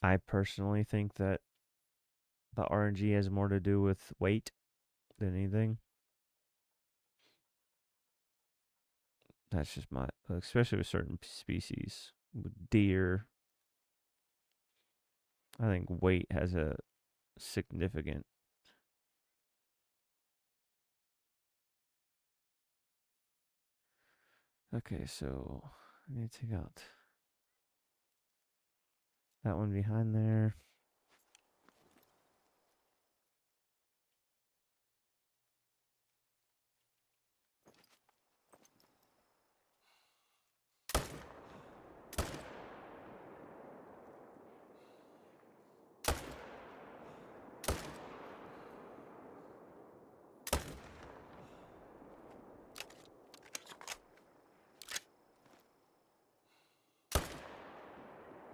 I personally think that the RNG has more to do with weight than anything. That's just my, especially with certain species. With deer, I think weight has a significant. Okay, so I need to take out that one behind there.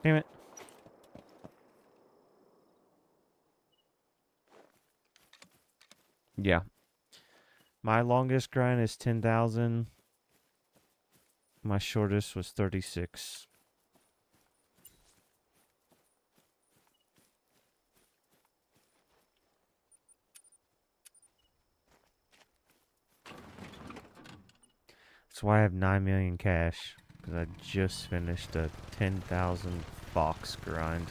Damn it. Yeah. My longest grind is 10,000. My shortest was 36. That's why I have 9 million cash. Because I just finished a 10,000 fox grind.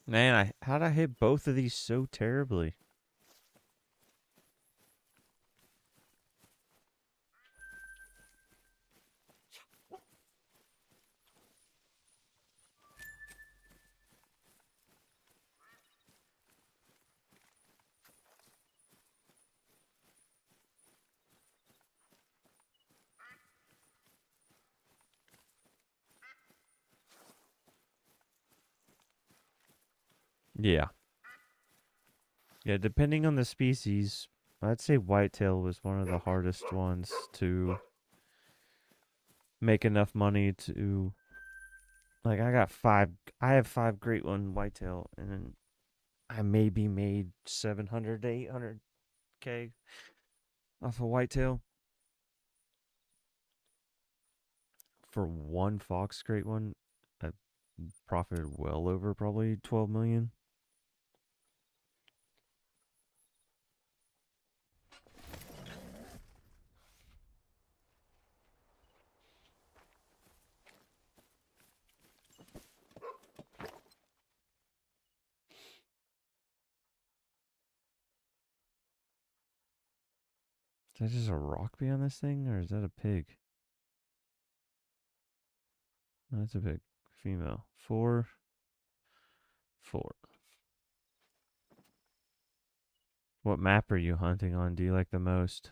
Man, how'd I hit both of these so terribly? Yeah. Yeah, depending on the species, I'd say whitetail was one of the hardest ones to make enough money to. Like, I have 5 Great One whitetail, and then I maybe made 700 to 800K off a whitetail. For one fox Great One, I profited well over probably 12 million. Is that just a rock beyond this thing, or is that a pig? No, that's a pig. Female. 4, 4. What map are you hunting on? Do you like the most?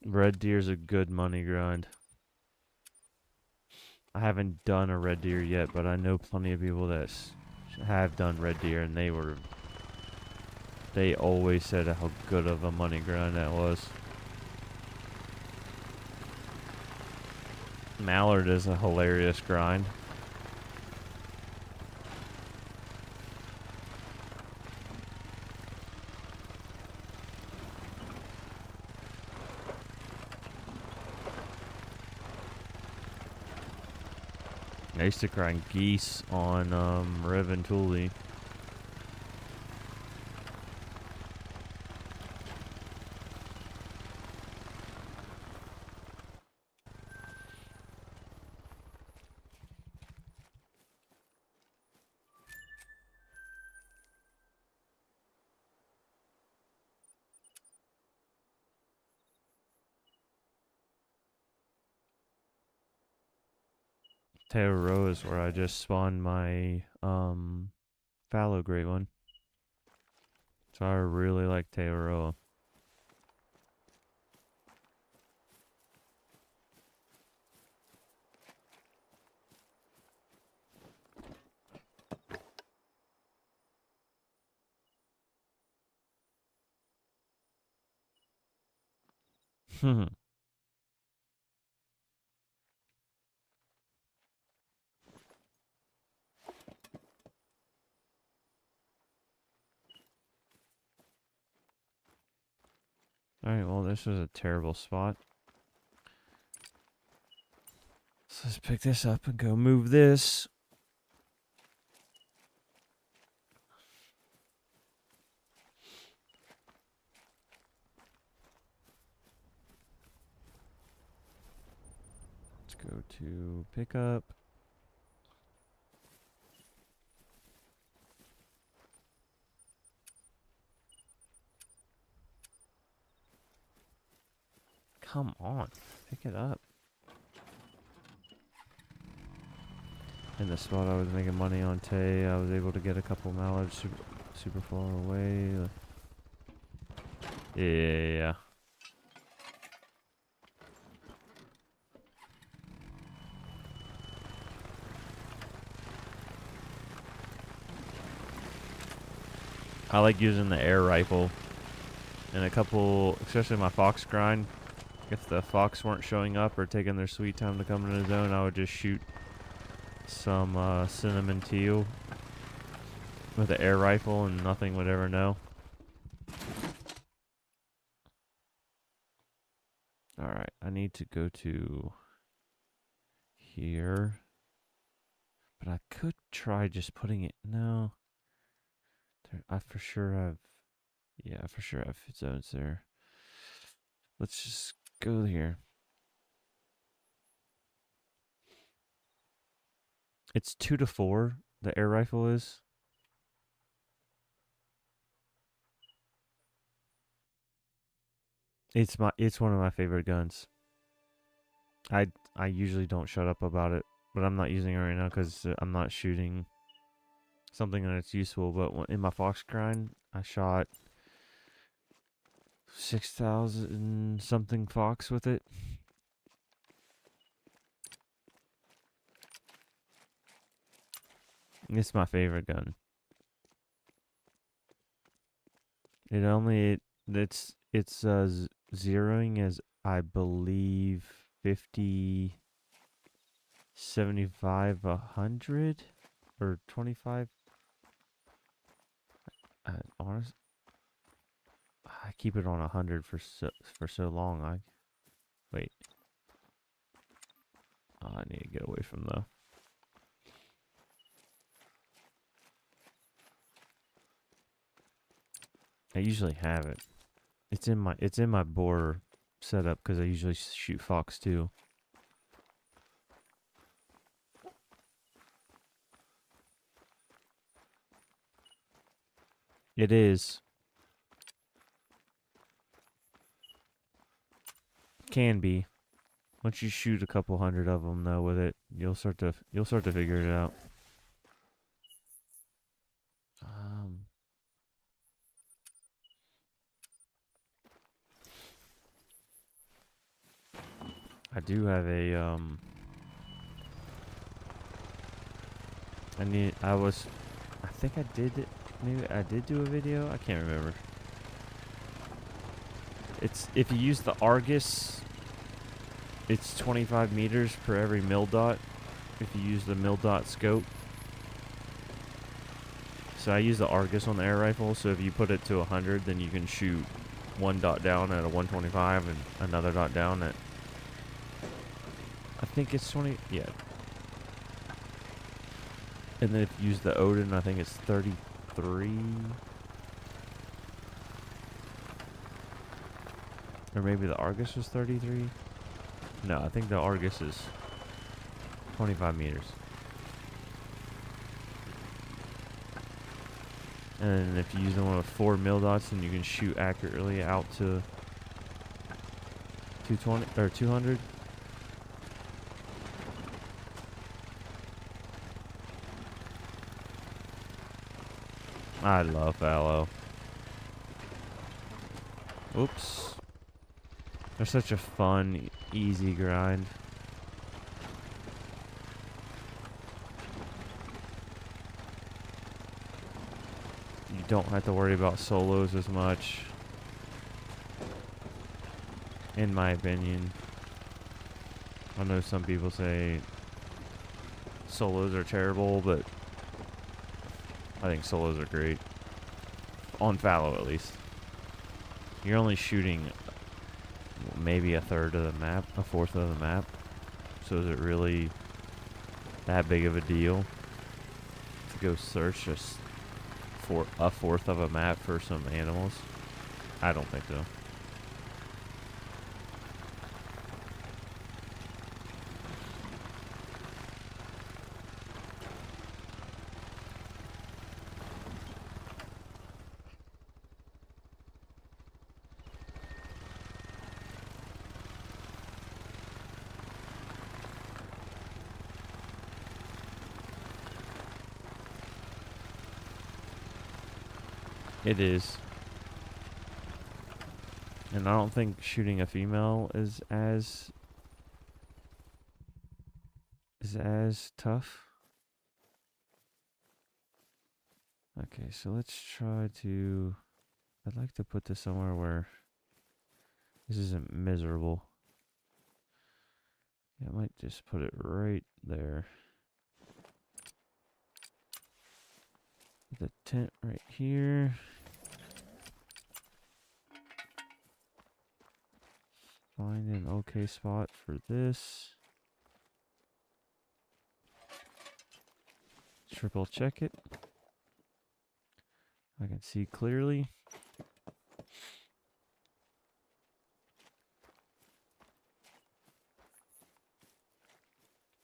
Red deer's a good money grind. I haven't done a red deer yet, but I know plenty of people that have done red deer, and they always said how good of a money grind that was. Mallard is a hilarious grind. I used to grind geese on Rev and Thule. Tearo is where I just spawned my fallow great one. So I really like Tearo. Alright, well, this was a terrible spot. So let's pick this up and go move this. Let's go to pickup. Come on, pick it up. In the spot I was making money on Tay, I was able to get a couple mallards super far away. Yeah. I like using the air rifle. And a couple, especially my fox grind, if the fox weren't showing up or taking their sweet time to come into the zone, I would just shoot some cinnamon teal with the air rifle and nothing would ever know. Alright, I need to go to here. But I could try just putting it, no. I for sure have, yeah, I for sure have zones there. Let's just go here. It's 2 to 4, the air rifle is. It's one of my favorite guns. I usually don't shut up about it, but I'm not using it right now because I'm not shooting something that's useful. But in my fox grind, I shot 6,000 something fox with it. It's my favorite gun. It's zeroing as I believe 50, 75, 100 or 25. Honest, I keep it on 100 for so long. Wait. Oh, I need to get away from the. I usually have it. It's in my boar setup because I usually shoot fox too. It is. Can be. Once you shoot a couple hundred of them though with it, you'll start to figure it out. I do have a I think I did it. Maybe I did do a video. I can't remember. It's if you use the Argus, it's 25 meters per every mil dot. If you use the mil dot scope. So I use the Argus on the air rifle. So if you put it to 100, then you can shoot one dot down at a 125 and another dot down at. I think it's 20. Yeah. And then if you use the Odin, I think it's 33. Or maybe the Argus was 33. No, I think the Argus is 25 meters. And if you use the one with 4 mil dots, then you can shoot accurately out to 220 or 200. I love fallow. Oops. They're such a fun, easy grind. You don't have to worry about solos as much, in my opinion. I know some people say solos are terrible, but I think solos are great. On fallow, at least. You're only shooting maybe a third of the map, a fourth of the map. So is it really that big of a deal to go search just for a fourth of a map for some animals? I don't think so. It is. And I don't think shooting a female is as tough. Okay, so let's try to... I'd like to put this somewhere where this isn't miserable. Yeah, I might just put it right there. The tent right here. Find an okay spot for this. Triple check it. I can see clearly.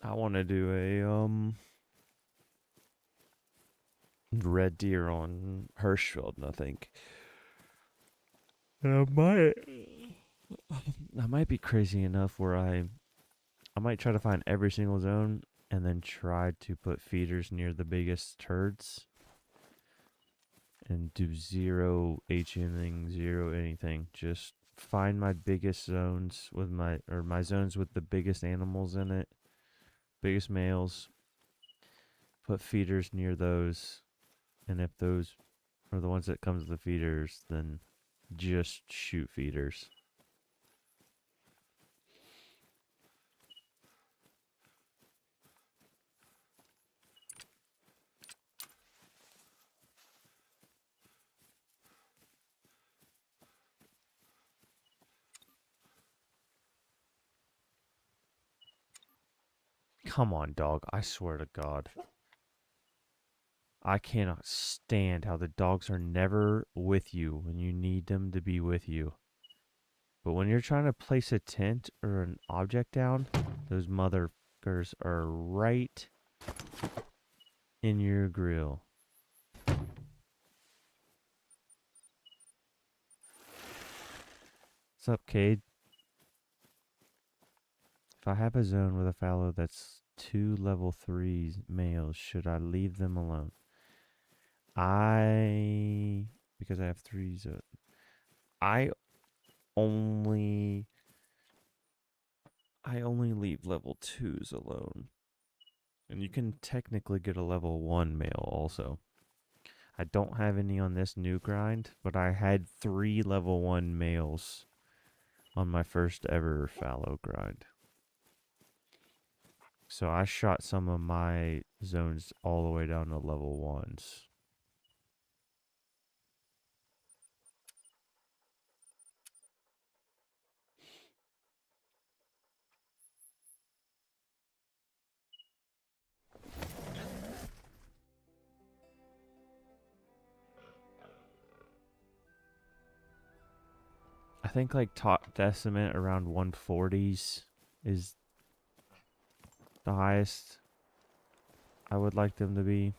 I want to do a red deer on Hirschfeld, I think. And I might be crazy enough where I might try to find every single zone and then try to put feeders near the biggest turds and do zero HMing, zero anything. Just find my biggest zones with my zones with the biggest animals in it, biggest males. Put feeders near those, and if those are the ones that comes with the feeders, then just shoot feeders. Come on, dog. I swear to God. I cannot stand how the dogs are never with you when you need them to be with you. But when you're trying to place a tent or an object down, those motherfuckers are right in your grill. What's up, Cade? If I have a zone with a fallow that's 2 level 3 males, should I leave them alone? Because I have 3 zones. I only leave level 2s alone. And you can technically get a level 1 male also. I don't have any on this new grind, but I had 3 level 1 males on my first ever fallow grind. So I shot some of my zones all the way down to level 1s. think like top estimate around 140s is the highest I would like them to be.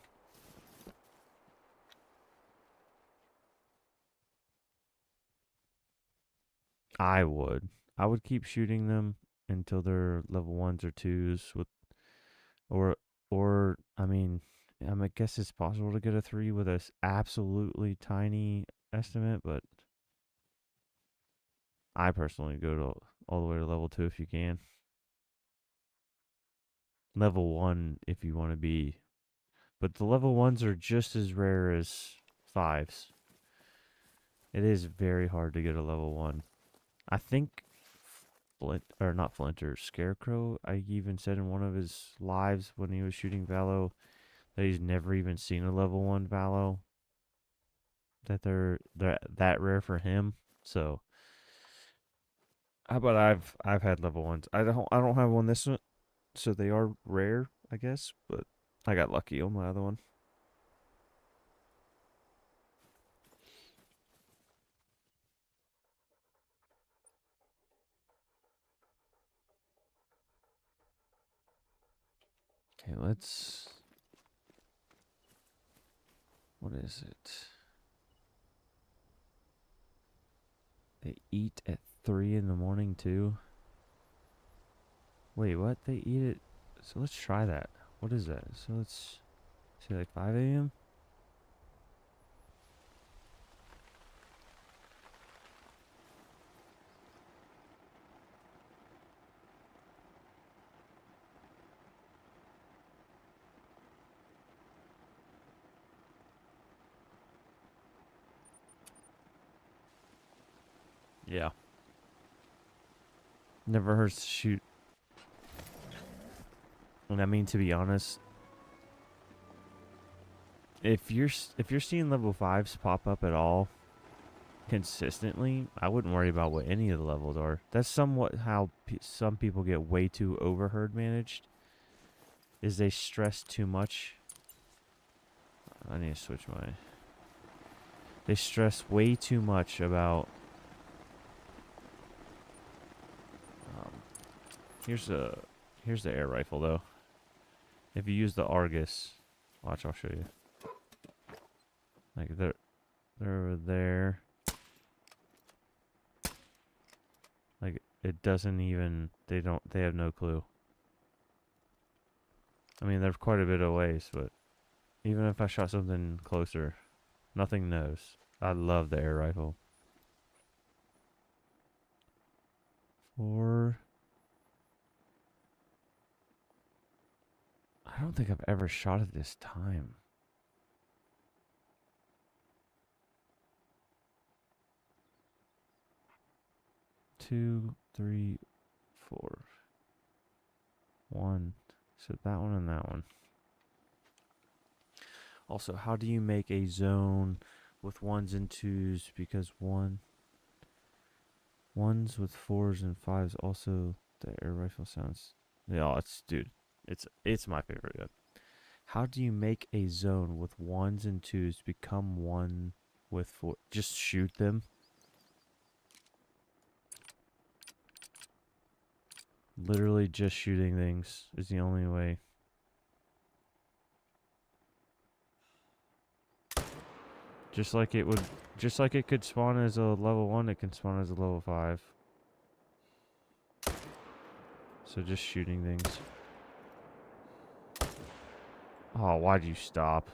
I would. I would keep shooting them until they're level 1s or 2s with or I mean, I guess it's possible to get a 3 with a absolutely tiny estimate, but I personally go to all the way to level 2 if you can. Level 1 if you want to be. But the level 1s are just as rare as 5s. It is very hard to get a level 1. I think not Flinter, Scarecrow, I even said in one of his lives when he was shooting Valo that he's never even seen a level 1 Valo. That they're that rare for him. So but I've had level 1s. I don't have one this one, so they are rare, I guess, but I got lucky on my other one. Okay, let's... What is it? They eat at 3 in the morning too? Wait, what? They eat it? So let's try that. What is that? So let's say like 5 a.m.? Yeah. Never hurts to shoot. And I mean, to be honest, if you're seeing level 5s pop up at all consistently, I wouldn't worry about what any of the levels are. That's somewhat how some people get way too overherd managed, is they stress too much. I need to switch my... They stress way too much about... Here's the air rifle though. If you use the Argus, watch, I'll show you. Like they're over there. Like it doesn't even, they have no clue. I mean, they're quite a bit away, but even if I shot something closer, nothing knows. I love the air rifle. 4. I don't think I've ever shot at this time. 2, 3, 4. 1. So that one and that one. Also, how do you make a zone with 1s and 2s? Because 1s with 4s and 5s also, the air rifle sounds... Yeah, dude, it's my favorite gun. How do you make a zone with 1s and 2s become 1 with 4? Just shoot them. Literally just shooting things is the only way. Just like it could spawn as a level 1, it can spawn as a level 5. So just shooting things. Oh, why'd you stop?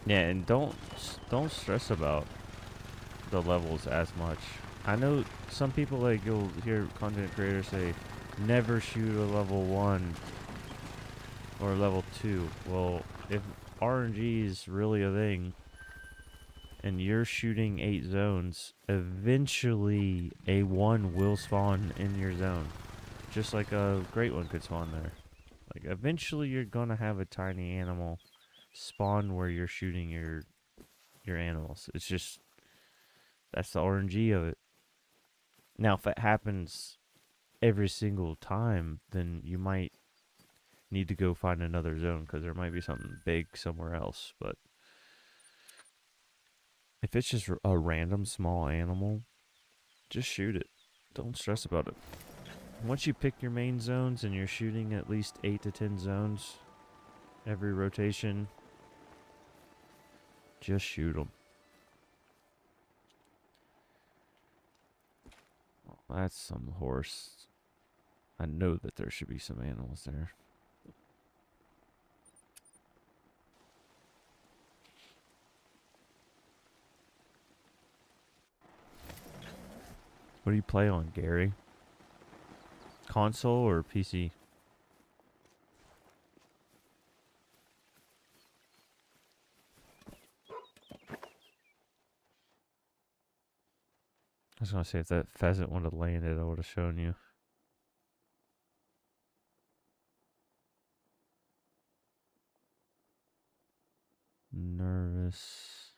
Yeah, and don't stress about the levels as much. I know some people, like, you'll hear content creators say, never shoot a level 1 or level 2. Well, if RNG is really a thing, and you're shooting 8 zones, eventually a 1 will spawn in your zone. Just like a Great One could spawn there. Like, eventually you're gonna have a tiny animal spawn where you're shooting your animals. It's just, that's the RNG of it. Now, if it happens every single time, then you might need to go find another zone because there might be something big somewhere else. But if it's just a random small animal, just shoot it. Don't stress about it. Once you pick your main zones and you're shooting at least 8 to 10 zones every rotation, just shoot them. Well, that's some horse. I know that there should be some animals there. What do you play on, Gary? Console or PC? I was gonna say, if that pheasant would have landed, I would have shown you. Nervous.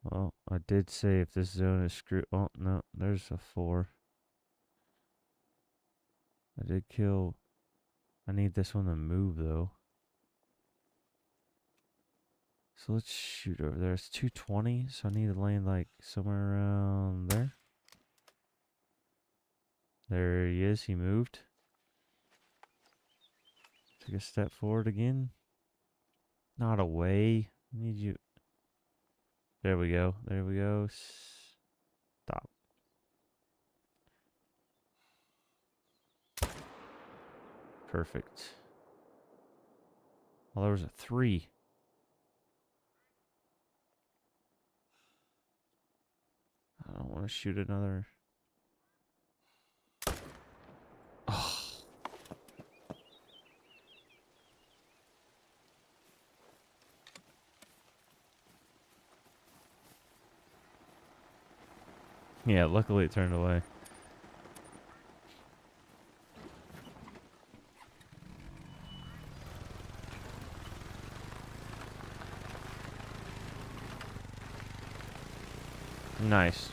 Well, I did say if this zone is screwed. Oh, no, there's a 4. I did kill. I need this one to move, though. So let's shoot over there. It's 220, so I need to land like somewhere around there. There he is. He moved. Take a step forward again. Not away. I need you. There we go. There we go. Stop. Perfect. Well, there was a 3. I don't want to shoot another. Oh. Yeah, luckily it turned away. Nice.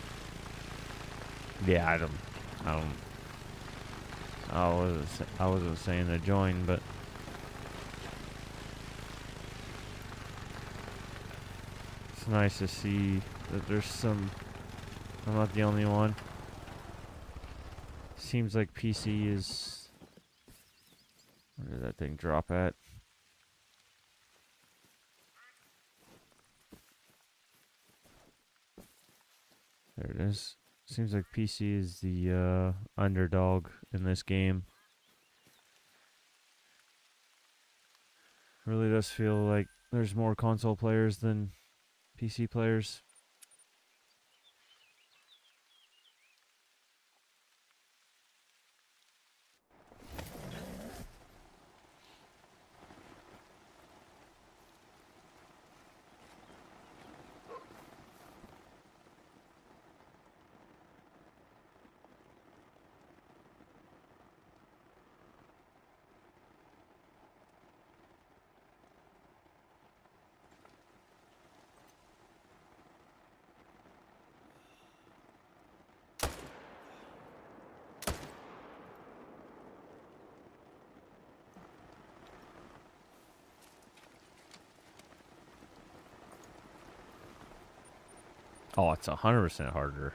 Yeah, I wasn't saying to join, but it's nice to see that there's some. I'm not the only one. Seems like PC is. Where did that thing drop at? There it is. Seems like PC is the underdog in this game. Really does feel like there's more console players than PC players. Oh, it's 100% harder.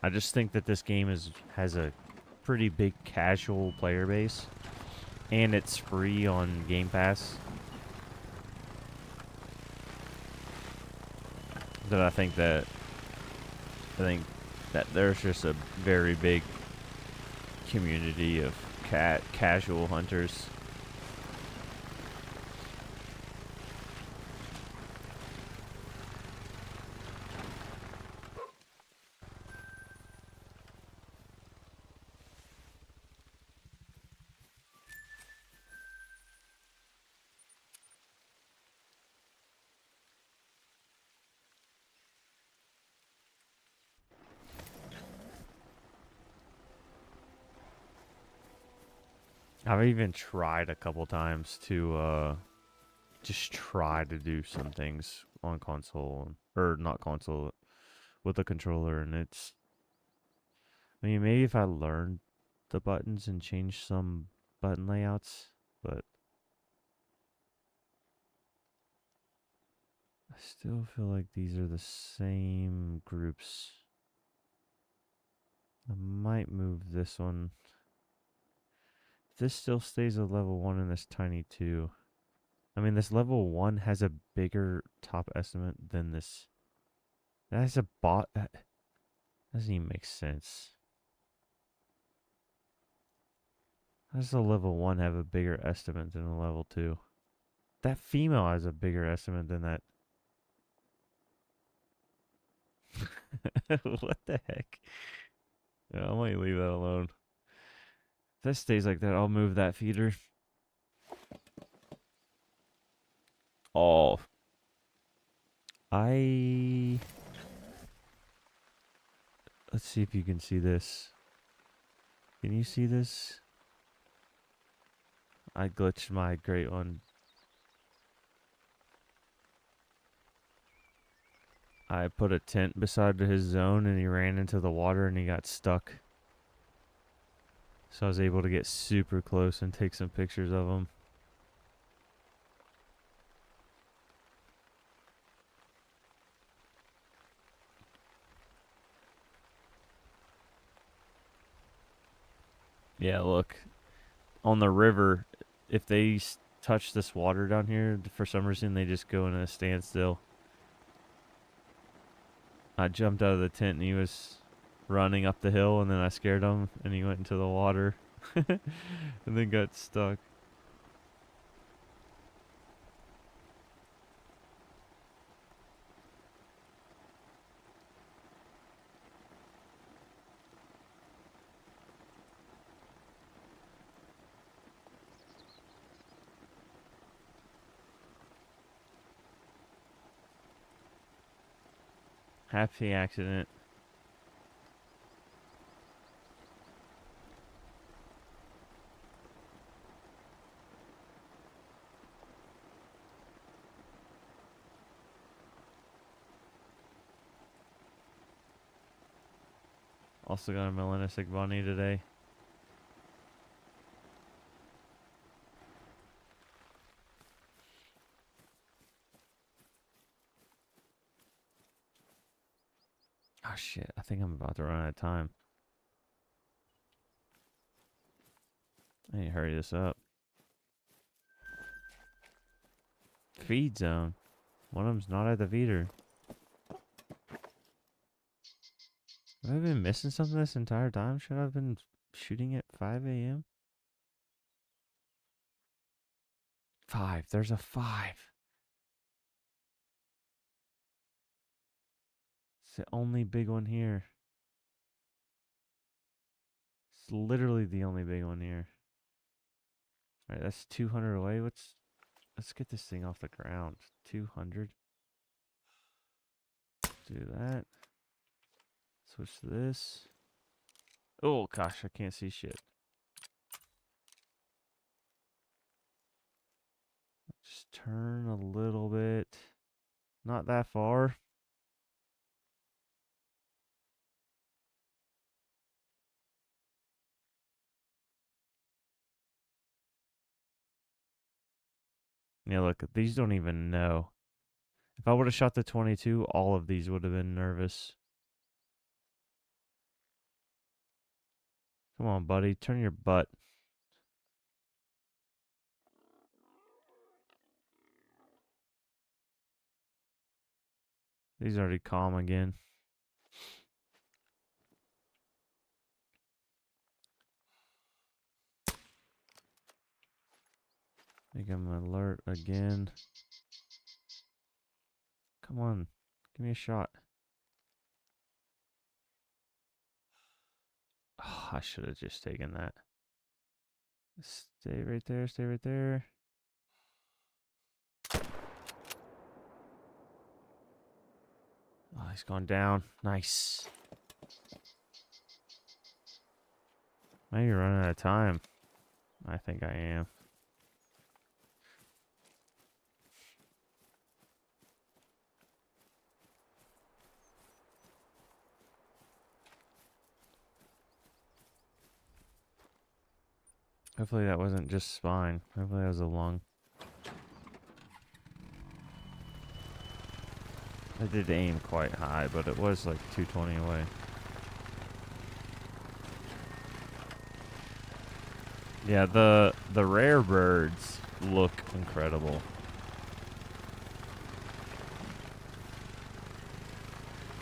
I just think that this game has a pretty big casual player base, and it's free on Game Pass. That I think that there's just a very big community of casual hunters. I've even tried a couple times to just try to do some things on console, or not console, with a controller, and it's, I mean, maybe if I learned the buttons and changed some button layouts, but I still feel like these are the same groups. I might move this one. This still stays a level 1 and this tiny 2. I mean, this level 1 has a bigger top estimate than this. That has a bot. That doesn't even make sense. How does the level 1 have a bigger estimate than a level 2? That female has a bigger estimate than that. What the heck? Yeah, I might leave that alone. If that stays like that, I'll move that feeder. Oh. Let's see if you can see this. Can you see this? I glitched my Great One. I put a tent beside his zone and he ran into the water and he got stuck. So I was able to get super close and take some pictures of him. Yeah, look. On the river, if they touch this water down here, for some reason they just go in a standstill. I jumped out of the tent and he was running up the hill, and then I scared him and he went into the water and then got stuck. Happy accident. Also got a melanistic bunny today. Oh shit, I think I'm about to run out of time. I need to hurry this up. Feed zone. One of them's not at the feeder. Have I been missing something this entire time? Should I have been shooting at 5 a.m.? 5. There's a 5. It's the only big one here. It's literally the only big one here. Alright, that's 200 away. Let's get this thing off the ground. 200. Do that. Switch to this. Oh gosh, I can't see shit. Just turn a little bit. Not that far. Yeah, look, these don't even know. If I would have shot the 22, all of these would have been nervous. Come on, buddy. Turn your butt. He's already calm again. Make him alert again. Come on. Give me a shot. Oh, I should have just taken that. Stay right there. Stay right there. Oh, he's gone down. Nice. Now you're running out of time. I think I am. Hopefully that wasn't just spine. Hopefully that was a lung. I did aim quite high, but it was like 220 away. Yeah, the rare birds look incredible.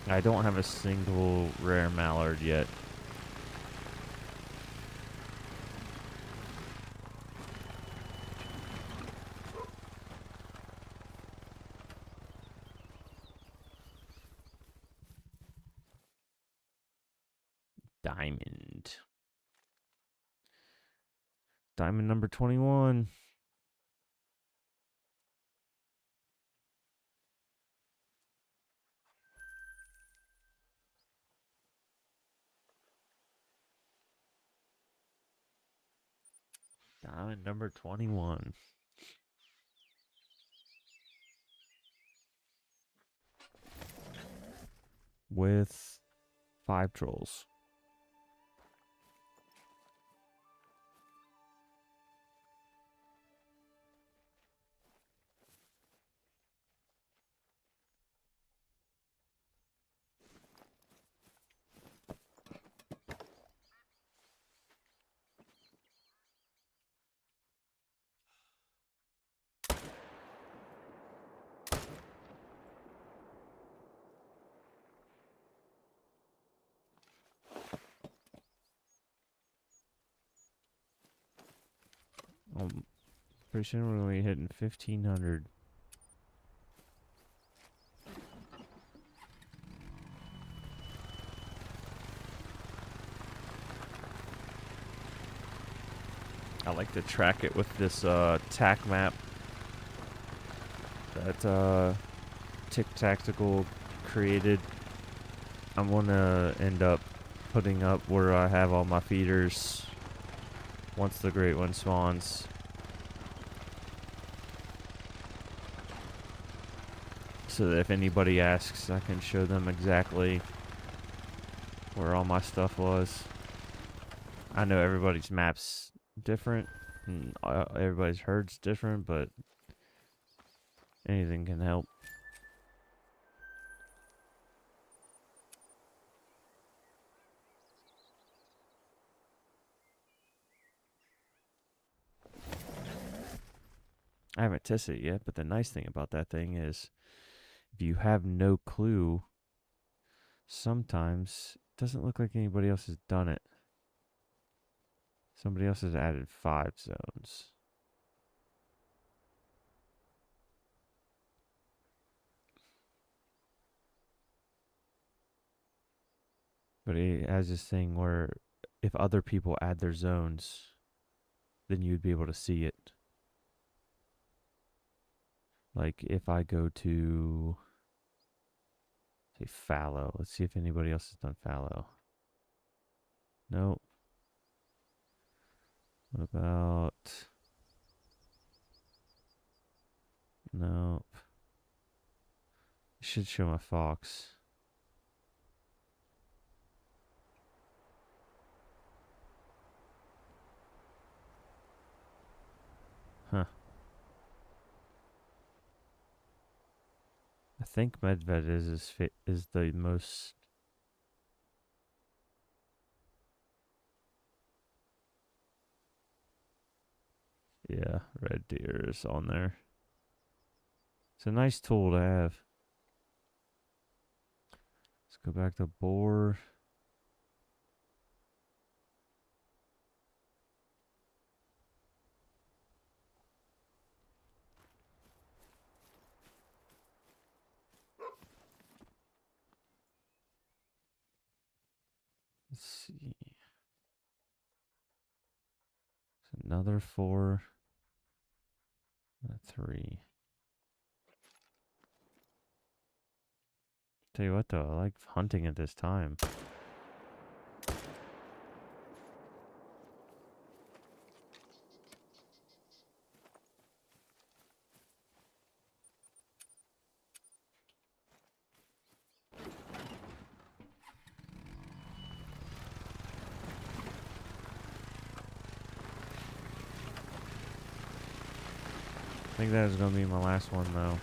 I don't have a single rare mallard yet. Diamond. Diamond number 21. Diamond number 21. With 5 trolls. Pretty soon we're going to be hitting 1,500. I like to track it with this tack map that Tic Tactical created. I'm going to end up putting up where I have all my feeders once the Great One spawns. So that if anybody asks, I can show them exactly where all my stuff was. I know everybody's map's different, and everybody's herd's different, but anything can help. I haven't tested it yet, but the nice thing about that thing is if you have no clue, sometimes it doesn't look like anybody else has done it. Somebody else has added 5 zones. But it has this thing where if other people add their zones, then you'd be able to see it. Like if I go to, say, fallow. Let's see if anybody else has done fallow. Nope. What about... Nope. It should show my fox. Huh. I think Medved is the most... Yeah, red deer is on there. It's a nice tool to have. Let's go back to boar. Let's see. It's another 4. And a 3. Tell you what though, I like hunting at this time. think that is going to be my last one, though.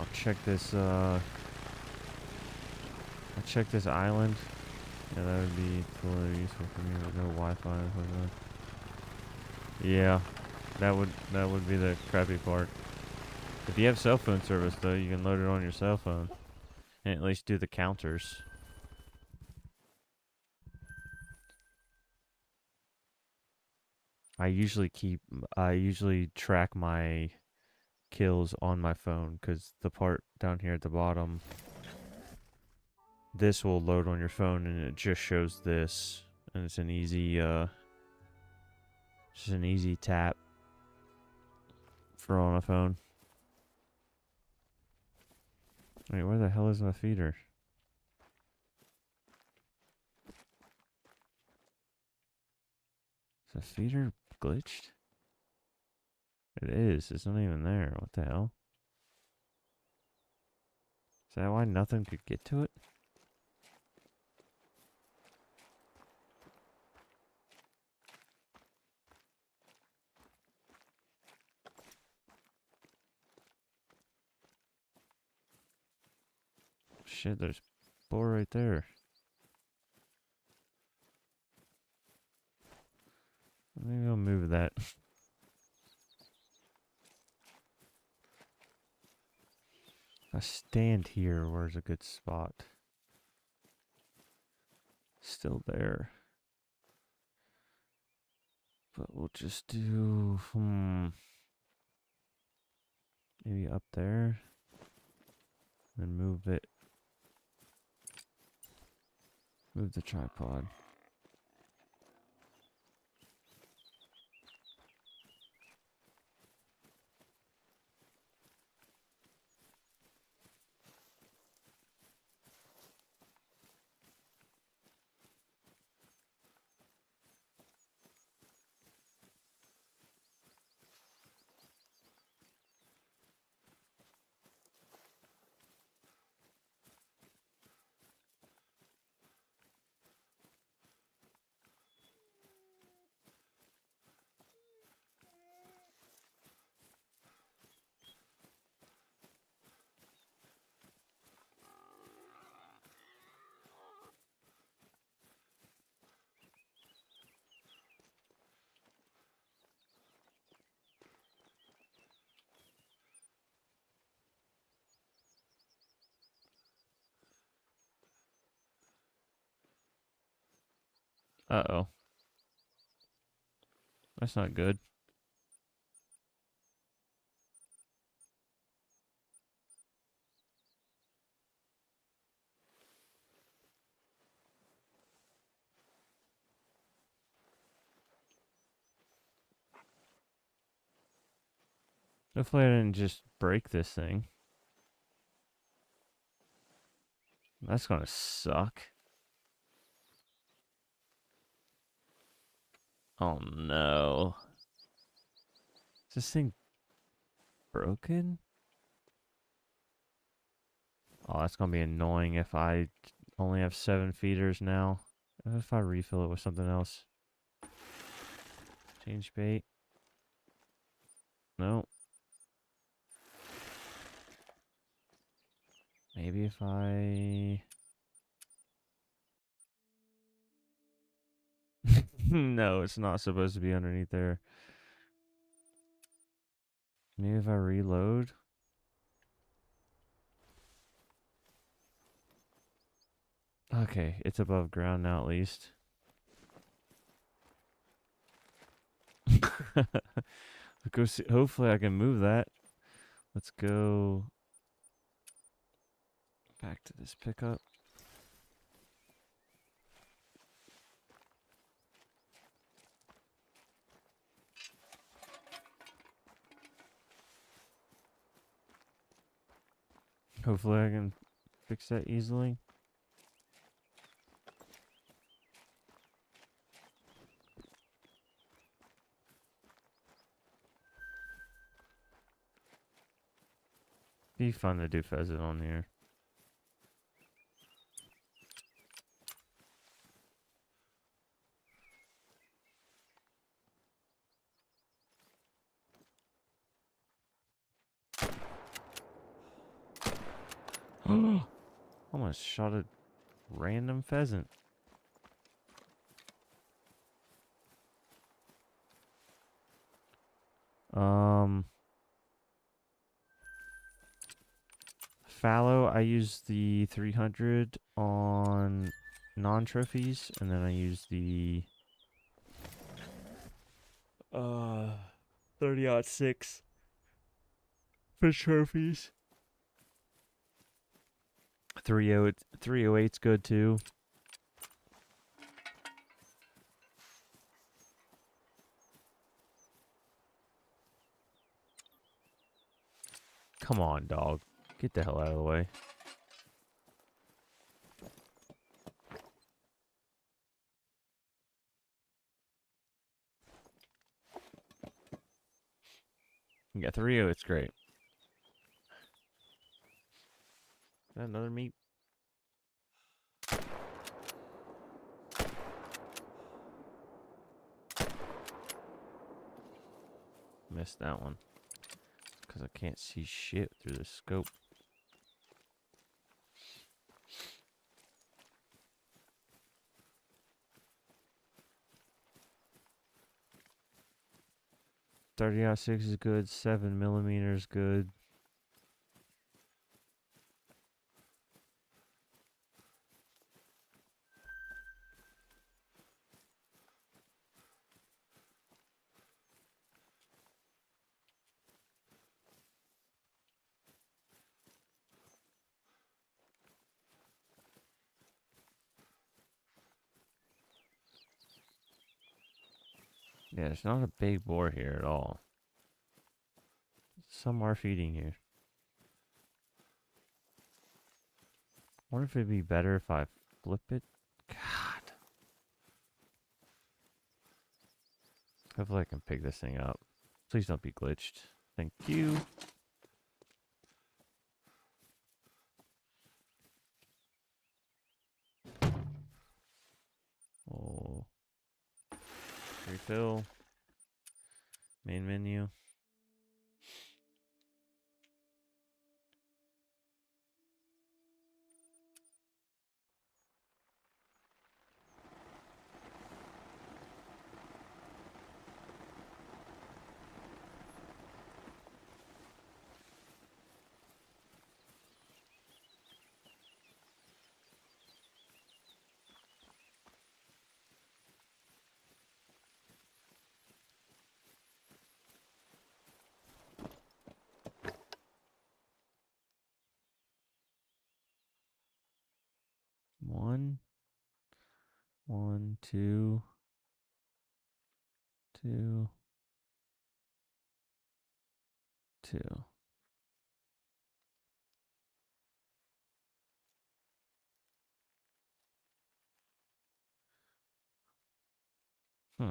I'll check this, I'll check this island. Yeah, that would be totally useful for me, but no Wi-Fi. Yeah, that would be the crappy part. If you have cell phone service, though, you can load it on your cell phone. And at least do the counters. I usually track my kills on my phone, because the part down here at the bottom, this will load on your phone and it just shows this, and it's an easy just an easy tap for on a phone. Wait, where the hell is my feeder? Is the feeder glitched? It is. It's not even there. What the hell? Is that why nothing could get to it? Shit, there's boar right there. Maybe I'll move that. I stand here. Where's a good spot? Still there. But we'll just do, maybe up there. And move it. Move the tripod. Uh-oh. That's not good. Hopefully I didn't just break this thing. That's gonna suck. Oh no. Is this thing broken? Oh, that's gonna be annoying if I only have 7 feeders now. What if I refill it with something else? Change bait? No. Maybe if I... No, it's not supposed to be underneath there. Maybe if I reload? Okay, it's above ground now at least. Go see, hopefully I can move that. Let's go back to this pickup. Hopefully I can fix that easily. Be fun to do pheasant on here. Almost shot a random pheasant. Fallow, I use the 300 on non-trophies, and then I use the 30-06 for trophies. 308's good too. Come on, dog. Get the hell out of the way. Yeah, 308, it's great. Is that another meat? Missed that one. Because I can't see shit through the scope. .30-06 is good. 7mm is good. Yeah, there's not a big boar here at all. Some are feeding here. I wonder if it'd be better if I flip it. God. Hopefully I can pick this thing up. Please don't be glitched. Thank you. Oh. Refill. Main menu. One, 2, 2, 2. Hmm.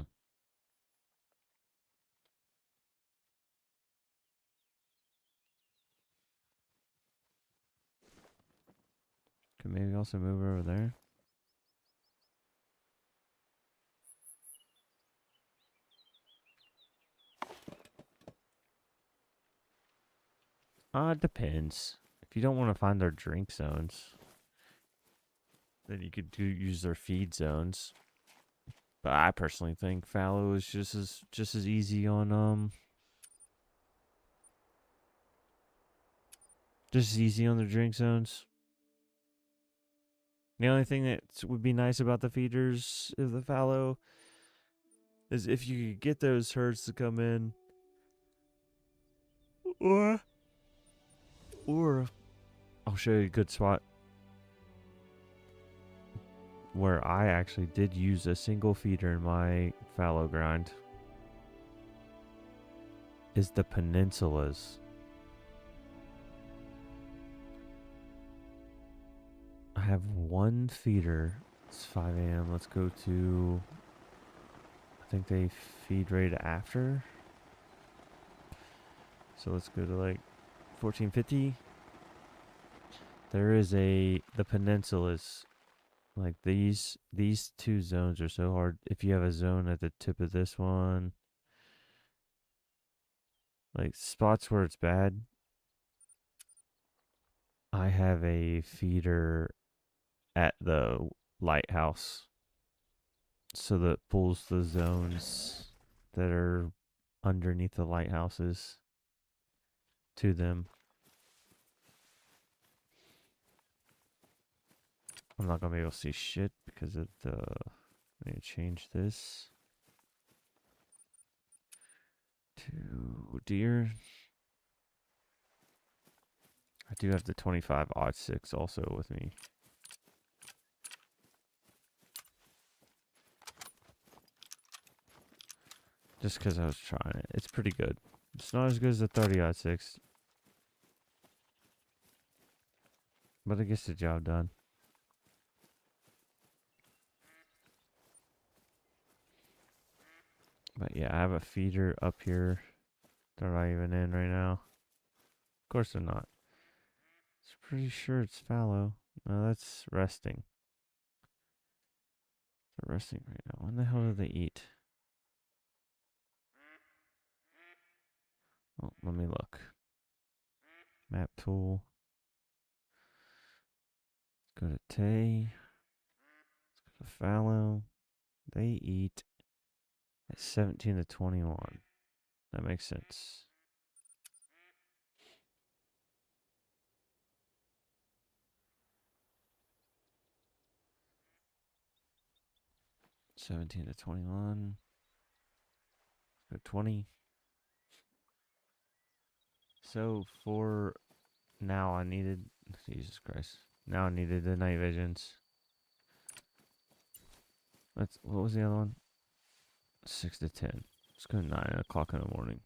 Could maybe also move over there. It depends. If you don't want to find their drink zones, then you could use their feed zones. But I personally think fallow is just as easy on just as easy on the drink zones. The only thing that would be nice about the feeders of the fallow is if you could get those herds to come in, or I'll show you a good spot where I actually did use a single feeder in my fallow grind. Is the peninsulas. I have one feeder. It's 5 a.m. Let's go to, I think they feed right after. So let's go to like 1450. There is the peninsulas. Like these two zones are so hard. If you have a zone at the tip of this one, like spots where it's bad, I have a feeder at the lighthouse, so that pulls the zones that are underneath the lighthouses to them. I'm not gonna be able to see shit because of the. I need to change this to deer. I do have the 25-06 also with me. Just because I was trying it. It's pretty good. It's not as good as the 30-06. But it gets the job done. But yeah, I have a feeder up here. They're not even in right now. Of course they're not. It's pretty sure it's fallow. No, that's resting. They're resting right now. When the hell do they eat? Oh, let me look. Map tool. Let's go to Tay. Let's go to fallow. They eat at 17 to 21. That makes sense. $17 to 21. Go 20. So for now, I needed. Jesus Christ. Now I needed the night visions. What was the other one? 6 to 10. Let's go 9 o'clock in the morning.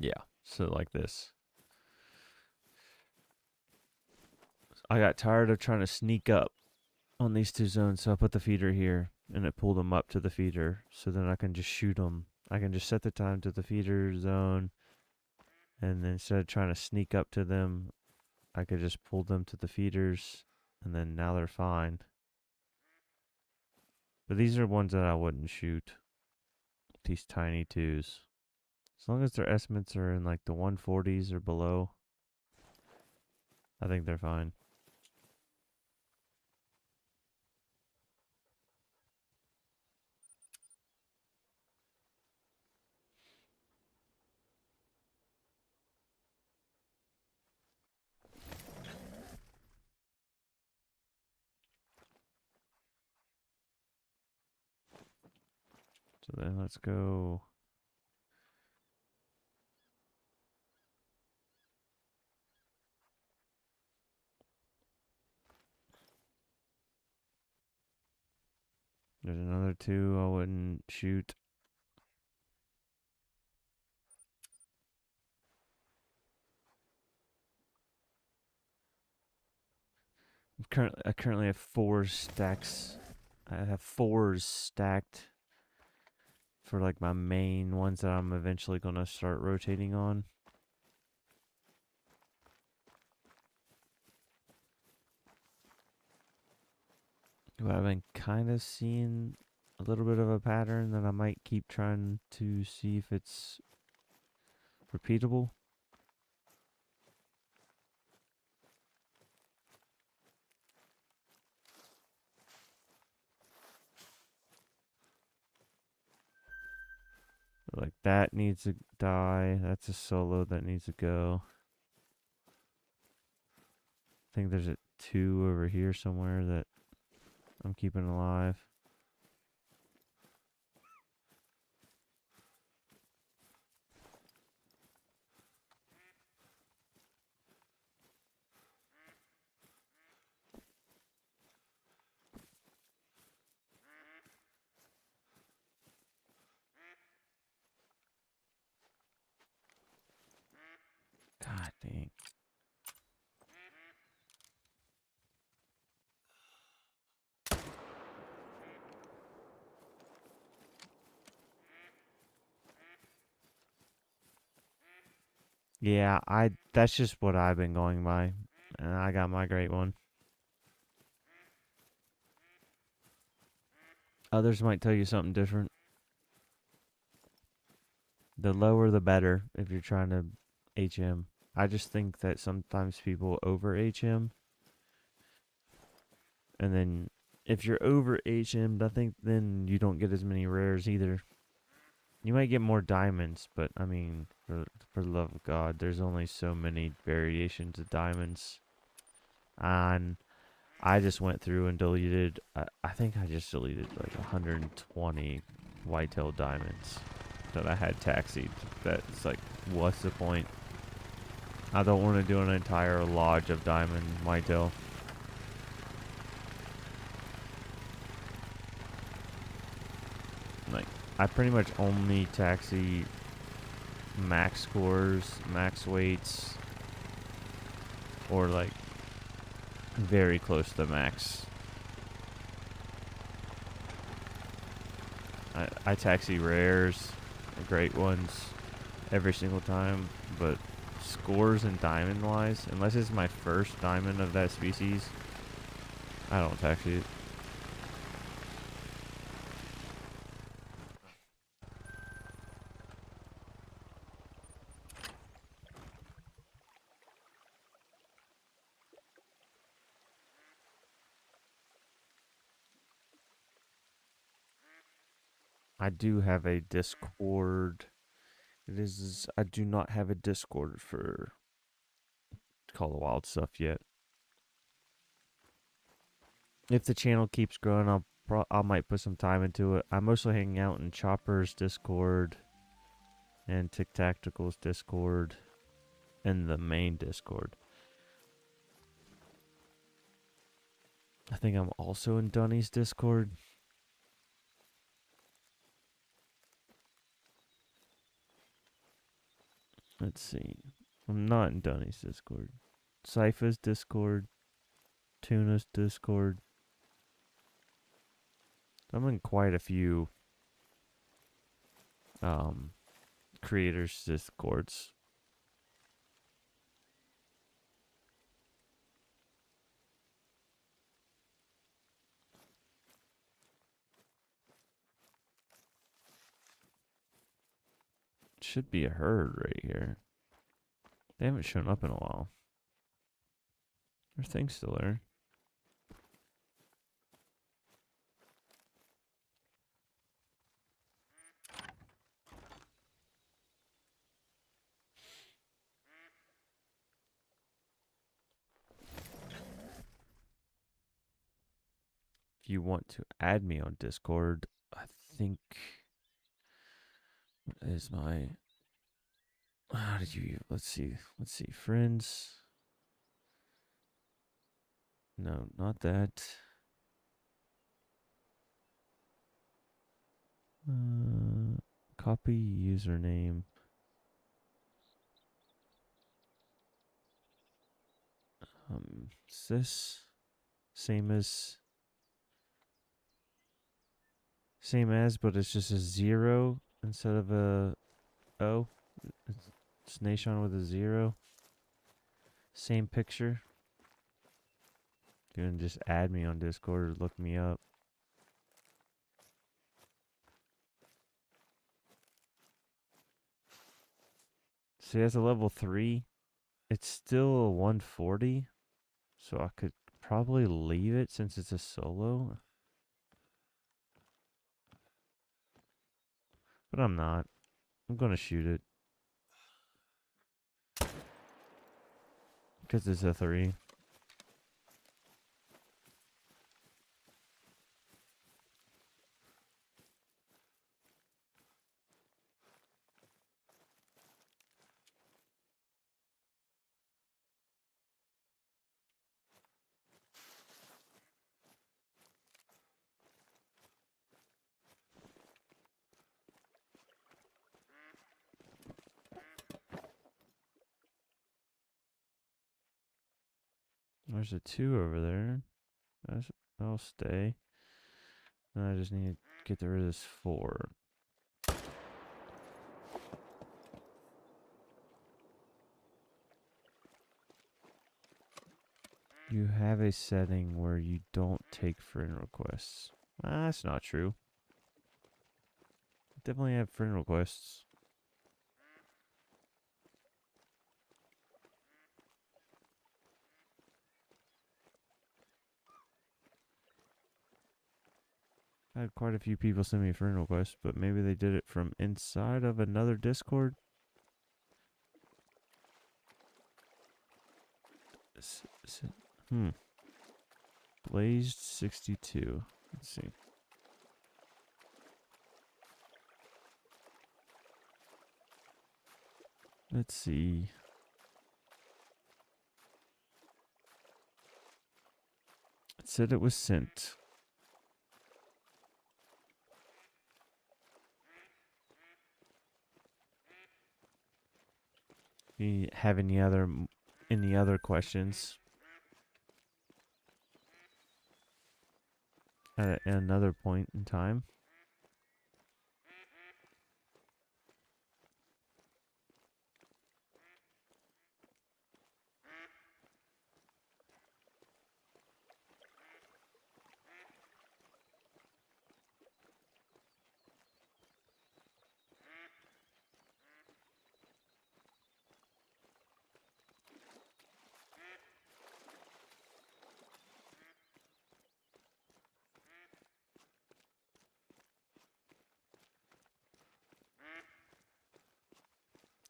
Yeah, so like this. I got tired of trying to sneak up on these two zones, so I put the feeder here, and it pulled them up to the feeder, so then I can just shoot them. I can just set the time to the feeder zone, and then instead of trying to sneak up to them, I could just pull them to the feeders, and then now they're fine. But these are ones that I wouldn't shoot. These tiny twos. As long as their estimates are in like the 140s or below, I think they're fine. So then let's go. There's another two I wouldn't shoot. I currently have 4 stacks. I have 4s stacked for like my main ones that I'm eventually gonna start rotating on. But I've been kind of seeing a little bit of a pattern that I might keep trying to see if it's repeatable. Like that needs to die. That's a solo that needs to go. I think there's a 2 over here somewhere that I'm keeping alive. Yeah, that's just what I've been going by. And I got my great one. Others might tell you something different. The lower the better if you're trying to HM. I just think that sometimes people over HM, and then if you're over HM'd, I think then you don't get as many rares either. You might get more diamonds, but I mean, for the love of God, there's only so many variations of diamonds. And I just went through and deleted, I think I just deleted like 120 whitetail diamonds that I had taxied. That's like, what's the point? I don't want to do an entire lodge of diamond whitetail. Like, I pretty much only taxi max scores, max weights, or like very close to the max. I taxi rares, great ones, every single time, but scores and diamond wise, unless it's my first diamond of that species, I don't taxi it. I do have a Discord. I do not have a Discord for Call of Wild stuff yet. If the channel keeps growing, I might put some time into it. I'm mostly hanging out in Chopper's Discord and Tic Tactical's Discord and the main Discord. I think I'm also in Dunny's Discord. Let's see. I'm not in Dunny's Discord. Cypher's Discord. Tuna's Discord. I'm in quite a few creators' Discords. Should be a herd right here. They haven't shown up in a while. Their thing's still there. If you want to add me on Discord, I think what is my how did you let's see friends. No, not that. Copy username. Is this same as but it's just a 0 instead of a O. It's Nashon with a 0. Same picture. You can just add me on Discord or look me up. See, as a level 3, it's still a 140. So I could probably leave it since it's a solo. But I'm not. I'm going to shoot it. Because it's a 3. There's a 2 over there. I'll stay. I just need to get rid of this 4. You have a setting where you don't take friend requests. That's not true. Definitely have friend requests. I had quite a few people send me friend requests, but maybe they did it from inside of another Discord. Blazed 62. Let's see. Let's see. It said it was sent. You have any other questions at another point in time?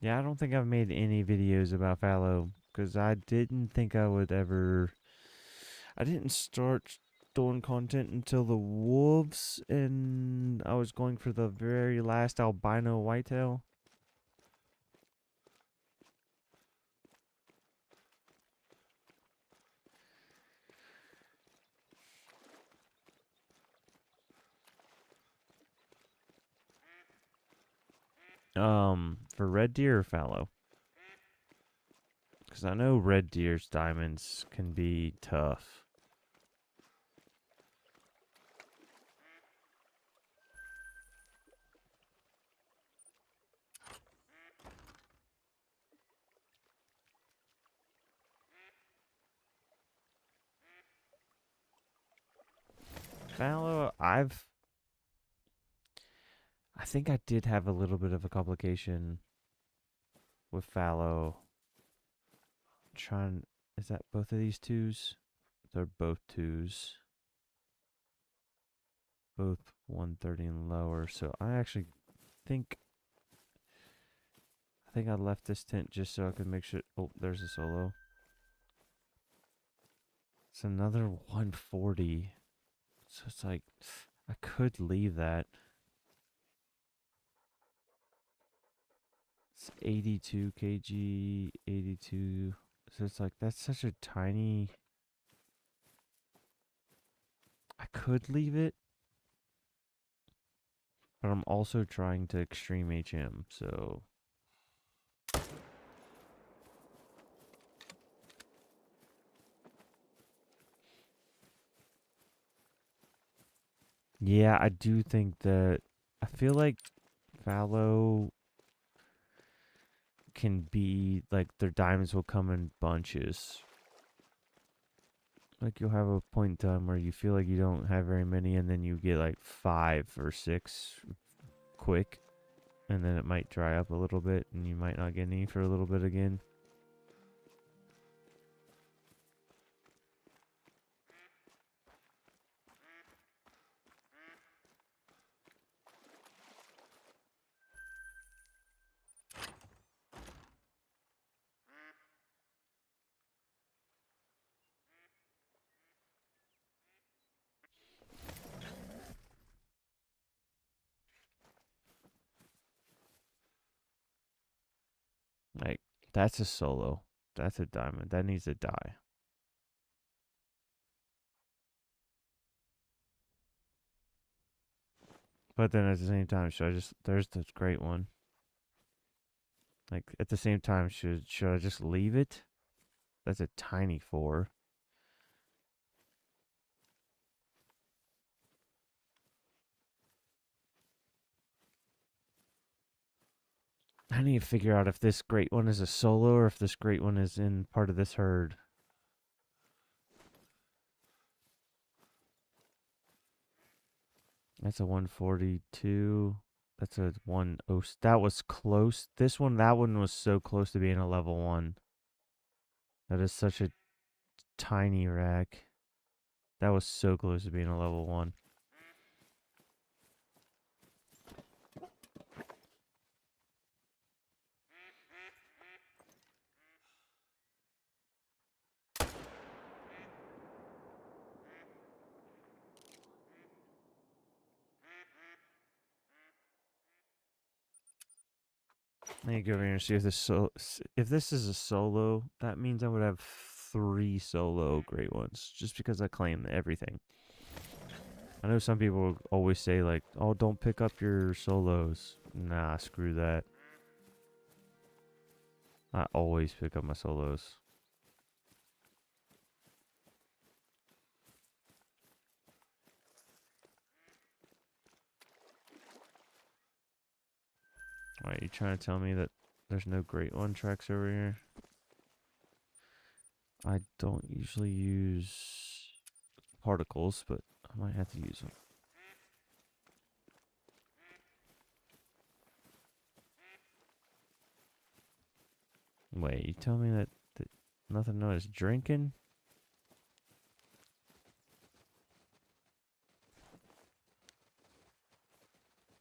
Yeah, I don't think I've made any videos about fallow because I didn't think I would ever. I didn't start doing content until the wolves, and I was going for the very last albino whitetail. For red deer or fallow? Because I know red deer's diamonds can be tough. Fallow, I think I did have a little bit of a complication with fallow. Is that both of these twos? They're both twos. Both 130 and lower. So I actually think I left this tent just so I could make sure. Oh, there's a solo. It's another 140. So it's like I could leave that. It's 82 kg, 82. So it's like that's such a tiny. I could leave it, but I'm also trying to extreme HM, so. Yeah, I do think that. I feel like fallow can be like their diamonds will come in bunches. Like you'll have a point in time where you feel like you don't have very many, and then you get like 5 or 6 quick, and then it might dry up a little bit, and you might not get any for a little bit again. Like that's a solo. That's a diamond. That needs to die. But then at the same time, should I just there's the great one. Like at the same time, should I just leave it? That's a tiny 4. I need to figure out if this great one is a solo or if this great one is in part of this herd. That's a 142. That's a 10. That was close. That one was so close to being a level 1. That is such a tiny rack. That was so close to being a level 1. Let me go over here and see if this is a solo. That means I would have 3 solo great ones, just because I claim everything. I know some people always say like, "Oh, don't pick up your solos." Nah, screw that. I always pick up my solos. Alright, you trying to tell me that there's no Great One tracks over here? I don't usually use particles, but I might have to use them. Wait, you tell me that nothing known as drinking?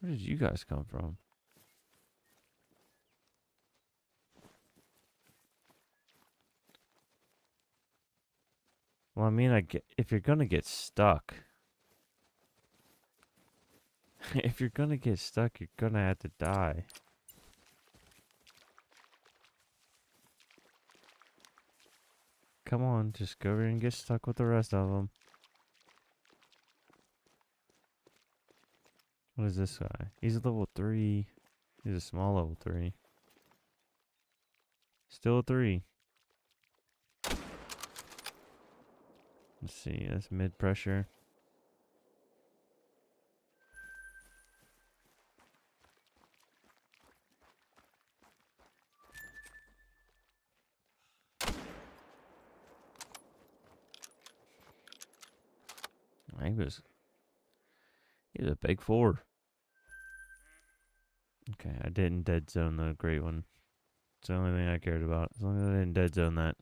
Where did you guys come from? Well, I mean, if you're gonna get stuck, if you're gonna get stuck, you're gonna have to die. Come on, just go over and get stuck with the rest of them. What is this guy? He's a level 3. He's a small level 3. Still a 3. Let's see, that's mid pressure. He was a big 4. Okay, I didn't dead zone the Great One. It's the only thing I cared about. As long as I didn't dead zone that.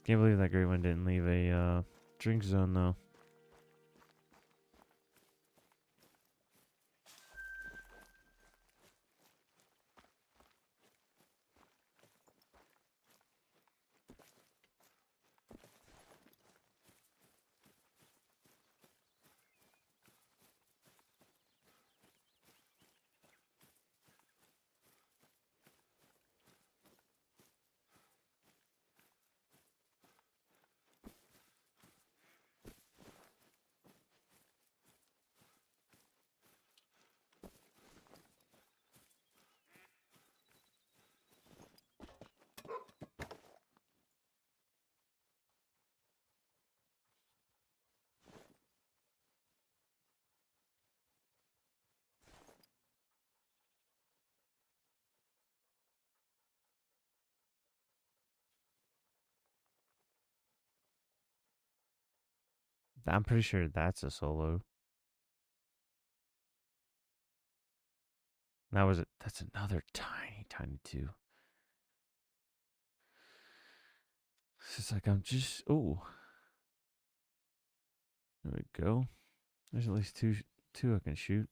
Can't believe that Great One didn't leave a drink zone though. I'm pretty sure that's a solo. That's another tiny 2. It's just like I'm just there we go. There's at least two I can shoot.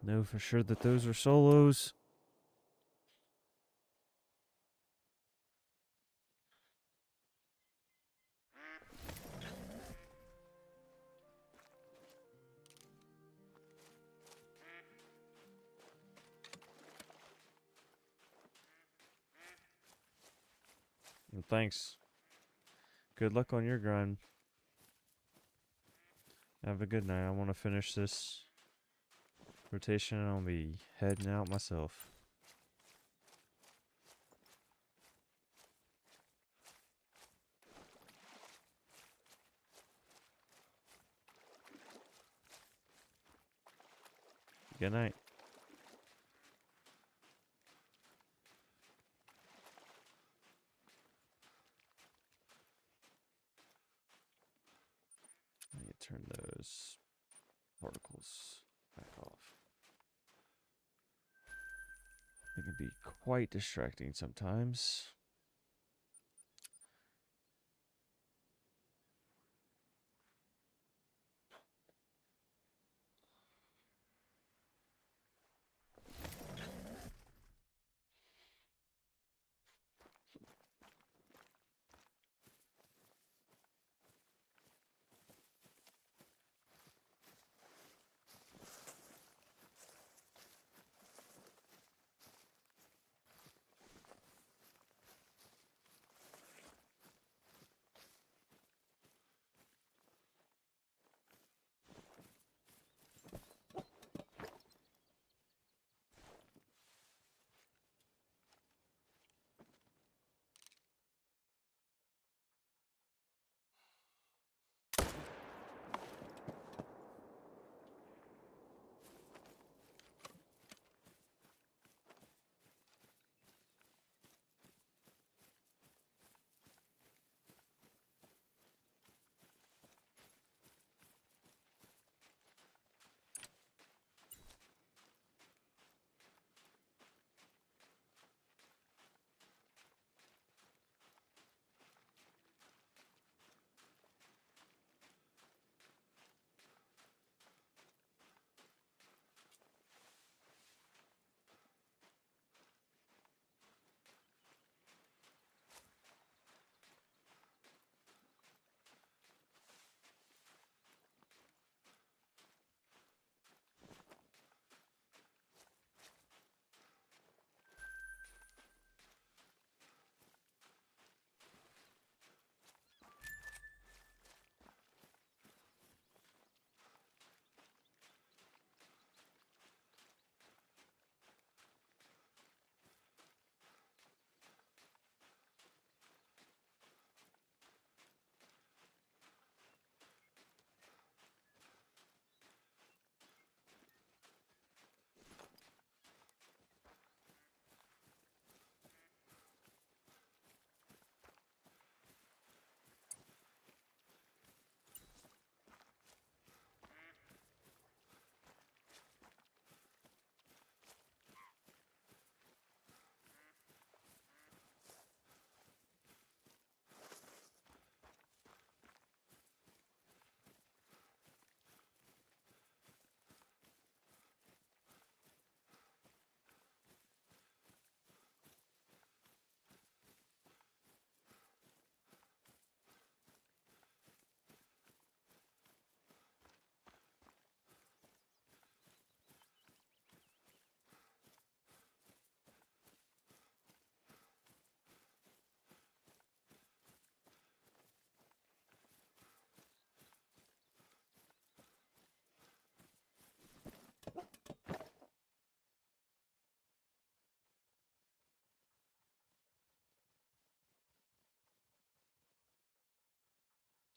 Know for sure that those are solos. And thanks. Good luck on your grind. Have a good night. I want to finish this rotation and I'll be heading out myself. Good night. I need to turn those particles back off. They can be quite distracting sometimes.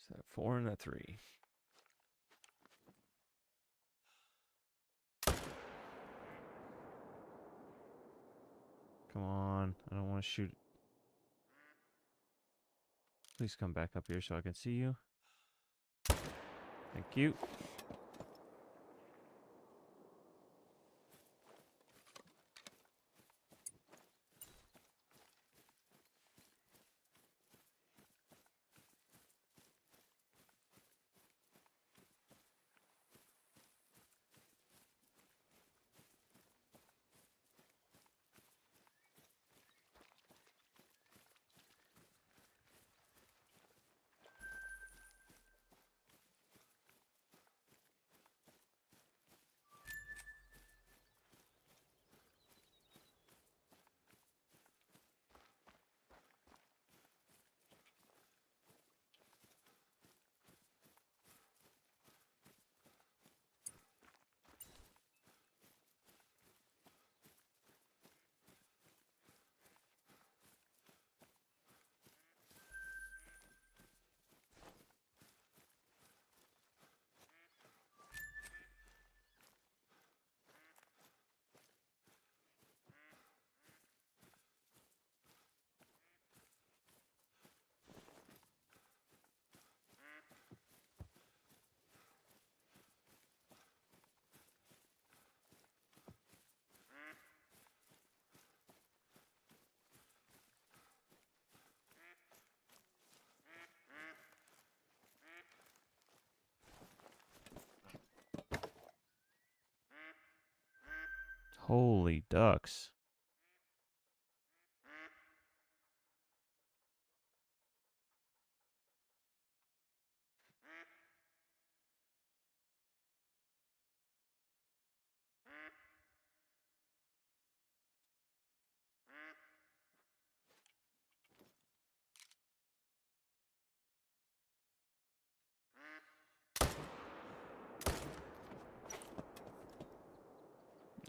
So 4 and a 3. Come on. I don't want to shoot. Please come back up here so I can see you. Thank you. Holy ducks.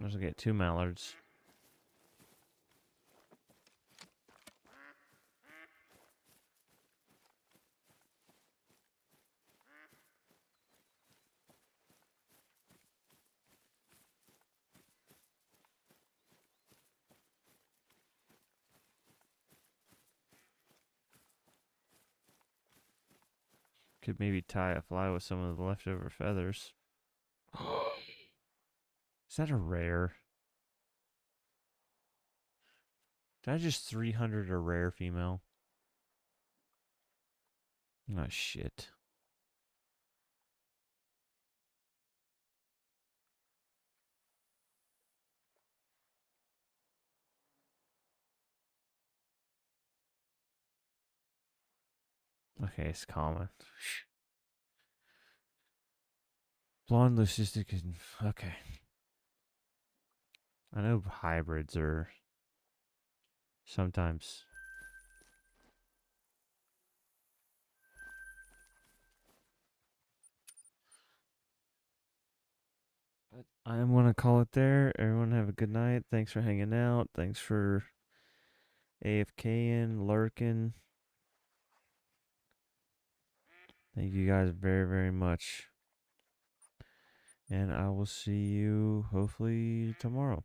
Let's get 2 mallards. Could maybe tie a fly with some of the leftover feathers. Is that a rare? Did I just 300 a rare female? Oh, shit. Okay, it's common. Blonde leucistic is... Okay. I know hybrids are sometimes... But I'm going to call it there. Everyone have a good night. Thanks for hanging out. Thanks for AFKing, lurking. Thank you guys very, very much. And I will see you hopefully tomorrow.